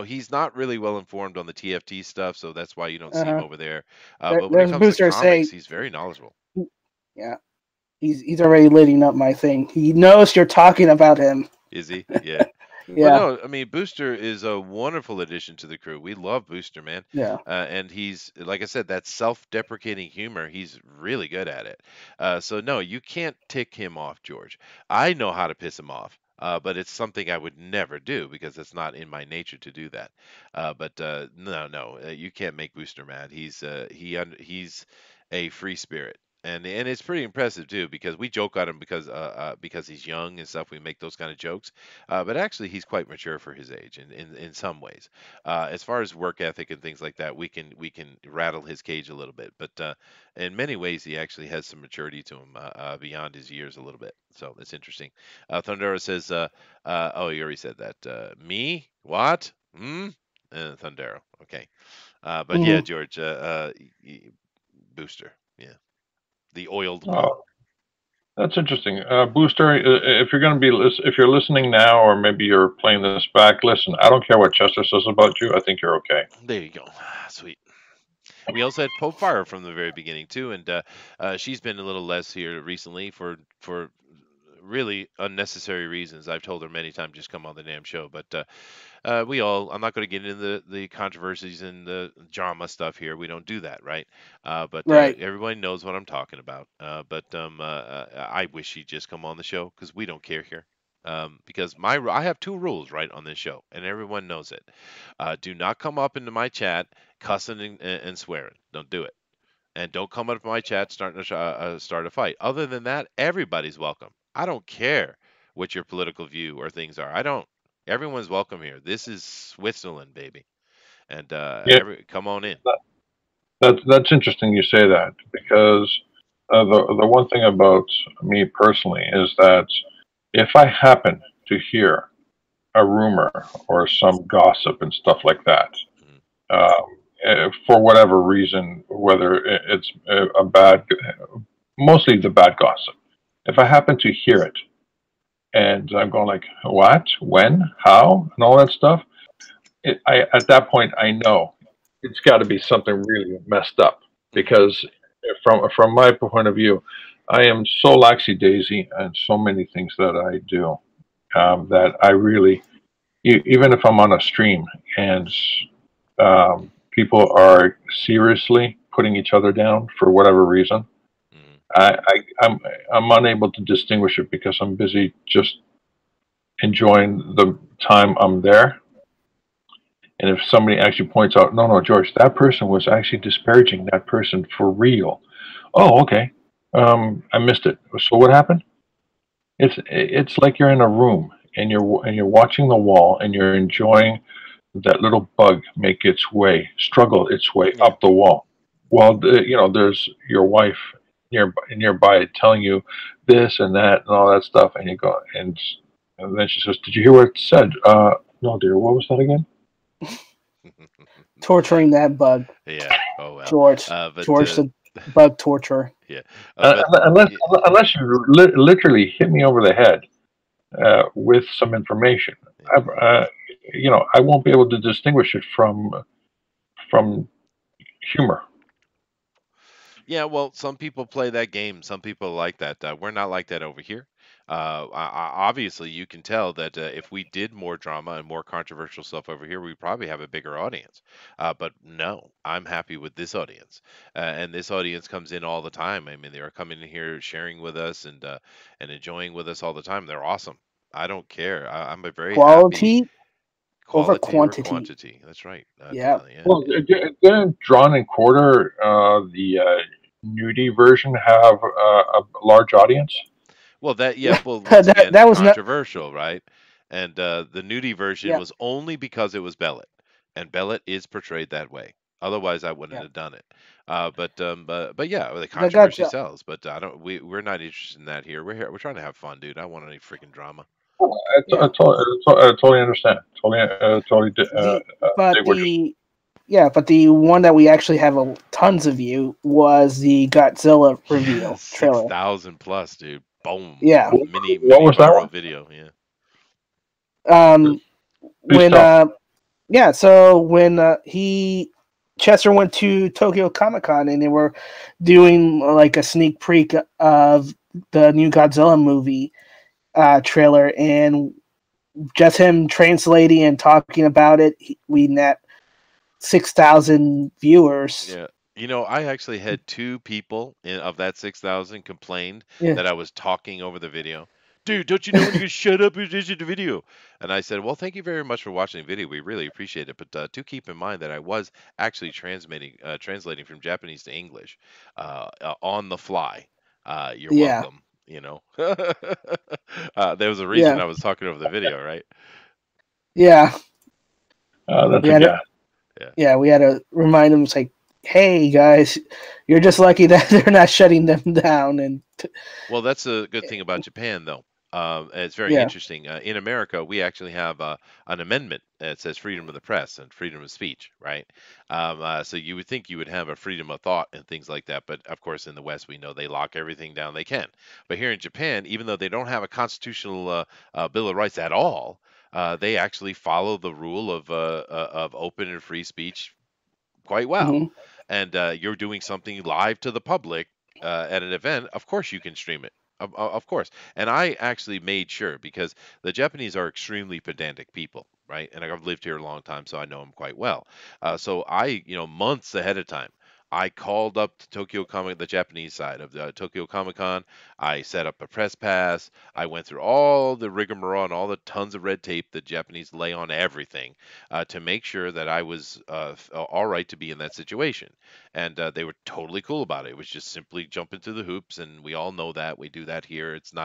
He's not really well informed on the TFT stuff, so that's why you don't see him Uh, over there. But when it there's a comes to booster comics, saying, he's very knowledgeable. yeah, he's already lighting up my thing. He knows you're talking about him. Is he? Yeah. But Yeah. no, I mean Booster is a wonderful addition to the crew. We love Booster, man, Yeah. and he's like I said, that self-deprecating humor. He's really good at it. So no, you can't tick him off, George. I know how to piss him off, but it's something I would never do because it's not in my nature to do that. But no, no, you can't make Booster mad. He's a free spirit. And it's pretty impressive too because we joke on him because he's young and stuff. We make those kind of jokes, but actually, he's quite mature for his age in some ways. As far as work ethic and things like that, we can rattle his cage a little bit, but in many ways, he actually has some maturity to him beyond his years a little bit. So that's interesting. Thundera says, "Oh, you already said that. Me? What? Hmm? Thundera. Okay. But yeah, Hmm. George, Booster. Yeah, the oiled one. Oh, that's interesting. Booster, if you're listening now, or maybe you're playing this back, listen. I don't care what Chester says about you. I think you're okay. There you go. Sweet. We also had Pope Fire from the very beginning too, and she's been a little less here recently for really unnecessary reasons. I've told her many times just come on the damn show, but we all. I'm not going to get into the controversies and the drama stuff here. We don't do that, right? But Right. everybody knows what I'm talking about. I wish she'd just come on the show because we don't care here. Because I have two rules right on this show, and everyone knows it. Do not come up into my chat cussing and swearing. Don't do it. And don't come up to my chat starting to start a fight. Other than that, everybody's welcome. I don't care what your political view or things are. I don't. Everyone's welcome here. This is Switzerland, baby, and Yeah, come on in. that's interesting you say that because the one thing about me personally is that if I happen to hear a rumor or some gossip and stuff like that, Mhm. for whatever reason, whether it's a bad, mostly the bad gossip, if I happen to hear it and I'm going like, what, when, how, and all that stuff, at that point I know it's got to be something really messed up Mhm. because from my point of view, I am so laxy daisy and so many things that I do that I really, even if I'm on a stream and people are seriously putting each other down for whatever reason, Mhm. I'm unable to distinguish it because I'm busy just enjoying the time I'm there. And if somebody actually points out, no, no, George, that person was actually disparaging that person for real. Oh, okay. I missed it. So what happened? It's like you're in a room and you're watching the wall and you're enjoying that little bug make its way, struggle its way Yeah. up the wall. Well, there's your wife nearby telling you this and that and all that stuff, and you go and then she says, "Did you hear what it said?" No, dear. What was that again? Torturing that bug, Yeah. Oh well. George. But George the bug torturer. yeah. Uh, But unless unless you literally hit me over the head with some information, I, I won't be able to distinguish it from humor. Yeah, well, some people play that game. Some people like that. We're not like that over here. Obviously, you can tell that if we did more drama and more controversial stuff over here, we probably have a bigger audience. But no, I'm happy with this audience, and this audience comes in all the time. I mean, they are coming in here, sharing with us, and enjoying with us all the time. They're awesome. I don't care. I'm a very happy Quality over quality over quantity. quantity. That's right. Yeah. Yeah, Well, yeah. didn't Drawn and Quarter, the nudie version, have a large audience? Well, yeah, well, once that again, that was not. controversial, right? And the nudie version Yeah. was only because it was Bellet, and Bellet is portrayed that way. Otherwise, I wouldn't Yeah. have done it. But yeah, the The controversy Godzilla. sells. But I don't. We're not interested in that here. We're here. We're trying to have fun, dude. I don't want any freaking drama. I, Yeah. I totally understand. Totally The but dig what you're the Yeah, but the one that we actually have tons of view was the Godzilla Yeah, reveal six trailer. thousand plus, dude. Boom. Yeah. Mini What mini was that viral one? video. Yeah. Um. Please When tell. Yeah. So when he Chester went to Tokyo Comic Con and they were doing like a sneak peek of the new Godzilla movie trailer, and just him translating and talking about it, we net 6,000 viewers. Yeah. I actually had two people of that 6,000 complained Yeah. that I was talking over the video. Dude, don't you know when you can shut up and listen to the video? And I said, well, thank you very much for watching the video. We really appreciate it. But do keep in mind that I was actually translating from Japanese to English on the fly. You're Yeah. welcome. There was a reason Yeah. I was talking over the video, right? Yeah. That's We a had to, gas. Yeah. yeah, we had to remind them. It's like, hey guys, you're just lucky that they're not shutting them down. And Well, that's a good thing about Japan, though. It's very yeah, interesting. In America, we actually have an amendment that says freedom of the press and freedom of speech, right? So you would think you would have a freedom of thought and things like that, but of course, in the West, we know they lock everything down they can. But here in Japan, even though they don't have a constitutional Bill of Rights at all, they actually follow the rule of open and free speech quite well. hmm and you're doing something live to the public at an event, of course you can stream it. Of course. And I actually made sure because the Japanese are extremely pedantic people, right? And I've lived here a long time, so I know them quite well. So I, months ahead of time, I called up to the Japanese side of the Tokyo Comic Con. I set up a press pass. I went through all the rigmarole and all the tons of red tape the Japanese lay on everything to make sure that I was all right to be in that situation. And they were totally cool about it. It was just simply jumping through the hoops, and we all know that we do that here. It's no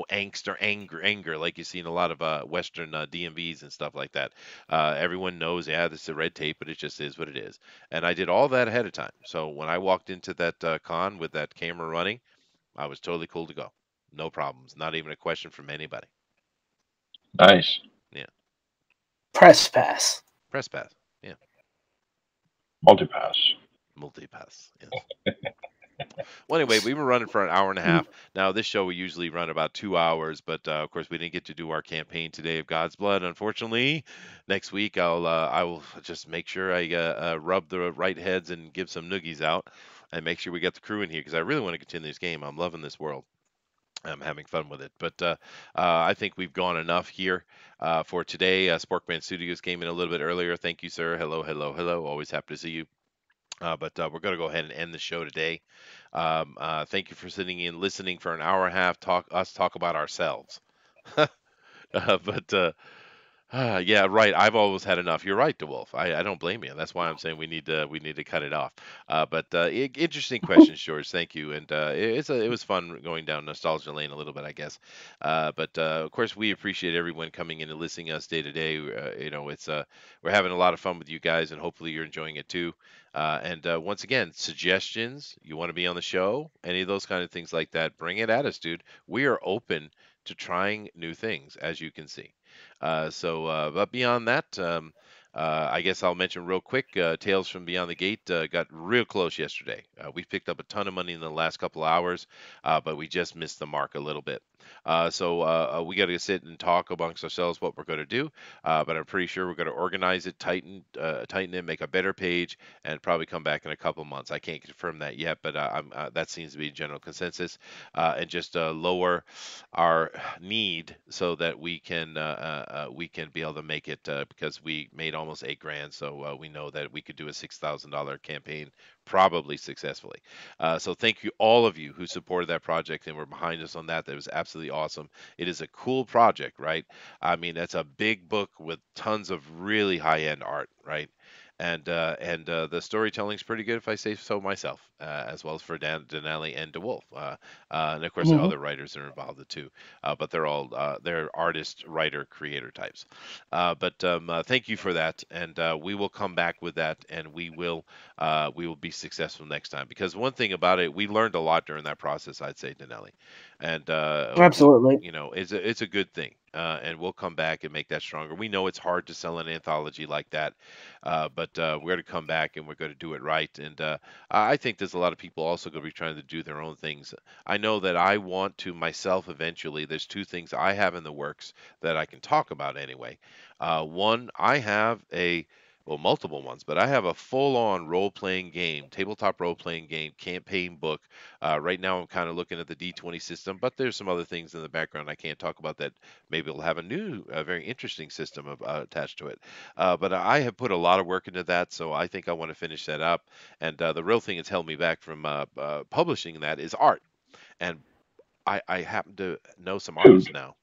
angst or anger like you see in a lot of Western DMVs and stuff like that. Everyone knows, yeah, this is a red tape, but it just is what it is. And I did all that ahead of time. So when I walked into that con with that camera running, I was totally cool to go. No problems. Not even a question from anybody. Nice. Yeah. Press pass. Press pass. Yeah. Multipass. Multi-pass. Yes. Well, anyway, we were running for an hour and a half. Now, this show we usually run about 2 hours, but of course we didn't get to do our campaign today of God's Blood. Unfortunately, next week I will just make sure I rub the right heads and give some noogies out, and make sure we get the crew in here because I really want to continue this game. I'm loving this world. I'm having fun with it, but I think we've gone enough here for today. Sporkman Studios came in a little bit earlier. Thank you, sir. Hello, hello, hello. Always happy to see you. But we're going to go ahead and end the show today. Thank you for sitting in, listening for an hour and a half. Talk about ourselves. But yeah, right. I've always had enough. You're right, DeWolf. I don't blame you. That's why I'm saying we need to cut it off. But interesting questions, George. Thank you. And it was fun going down nostalgia lane a little bit, I guess. But of course, we appreciate everyone coming in and listening to us day to day. It's we're having a lot of fun with you guys, and hopefully you're enjoying it too. And once again, suggestions. You want to be on the show? Any of those kind of things like that? Bring it at us, dude. We are open to trying new things, as you can see. But beyond that, I guess I'll mention real quick. Tales from Beyond the Gate got real close yesterday. We picked up a ton of money in the last couple of hours, but we just missed the mark a little bit. We got to sit and talk amongst ourselves what we're going to do. But I'm pretty sure we're going to organize it, tighten it, make a better page, and probably come back in a couple months. I can't confirm that yet, but that seems to be general consensus. And just lower our need so that we can be able to make it because we made almost 8 grand, so we know that we could do a $6,000 campaign probably successfully. So thank you all of you who supported that project and were behind us on that. That was absolutely awesome. It is a cool project, right? I mean, it's a big book with tons of really high end art, right? And the storytelling's pretty good, if I say so myself, as well as for Denali and DeWolf. And of course, the Mhm. other writers are involved too, but they're all they're artist, writer, creator types. But thank you for that, and we will come back with that, and we will be successful next time. Because one thing about it, we learned a lot during that process. I'd say, Denali, and Absolutely. it's a good thing. And we'll come back and make that stronger. We know it's hard to sell an anthology like that, but we're going to come back and we're going to do it right. And I think there's a lot of people also going to be trying to do their own things. I know that I want to myself eventually. There's two things I have in the works that I can talk about anyway. One, I have multiple ones, but I have a full-on role-playing game, tabletop role-playing game campaign book. Right now, I'm kind of looking at the D20 system, but there's some other things in the background I can't talk about that maybe will have a new, very interesting system attached to it. But I have put a lot of work into that, so I think I want to finish that up. And the real thing that's held me back from publishing that is art. And I happen to know some artists Food. now,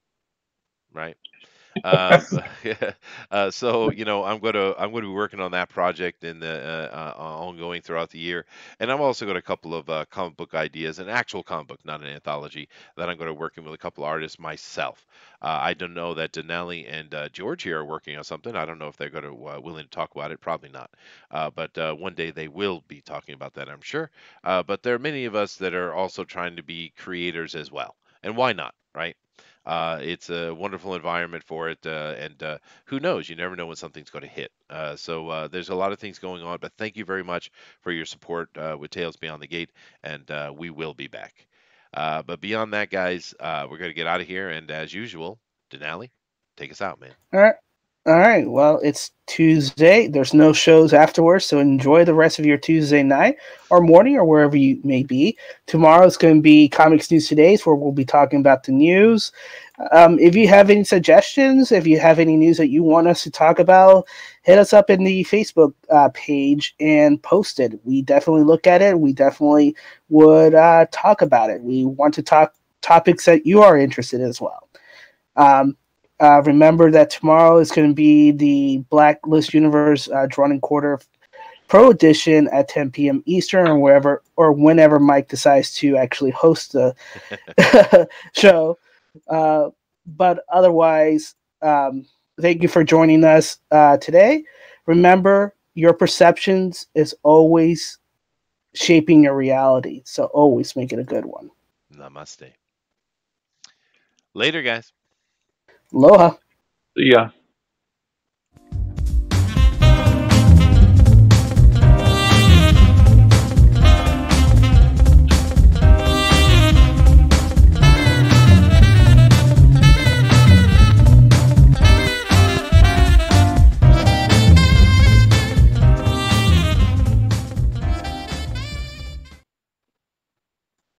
right? Uh, so I'm going to be working on that project in the ongoing throughout the year, and I'm also got a couple of comic book ideas, an actual comic book, not an anthology, that I'm going to working with a couple of artists myself. I don't know that Denali and George here are working on something. I don't know if they're going to willing to talk about it. Probably not. But one day they will be talking about that, I'm sure. But there are many of us that are also trying to be creators as well, and why not, right? It's a wonderful environment for it, and who knows? You never know when something's going to hit. There's a lot of things going on, but thank you very much for your support with Tales Beyond the Gate, and we will be back. But beyond that, guys, we're going to get out of here, and as usual, Denali, take us out, man. All right. All right. Well, it's Tuesday. There's no shows afterwards, so enjoy the rest of your Tuesday night or morning or wherever you may be. Tomorrow's going to be Comics News Today's, where we'll be talking about the news. If you have any suggestions, if you have any news that you want us to talk about, hit us up in the Facebook page and post it. We definitely look at it. We definitely would talk about it. We want to talk topics that you are interested in as well. Um, remember that tomorrow is going to be the Blacklist Universe Drawn and Quarter Pro Edition at 10 p.m. Eastern, or wherever or whenever Mike decides to actually host the show. But otherwise, thank you for joining us today. Remember, your perceptions is always shaping your reality, so always make it a good one. Namaste. Later, guys. Aloha. Yeah.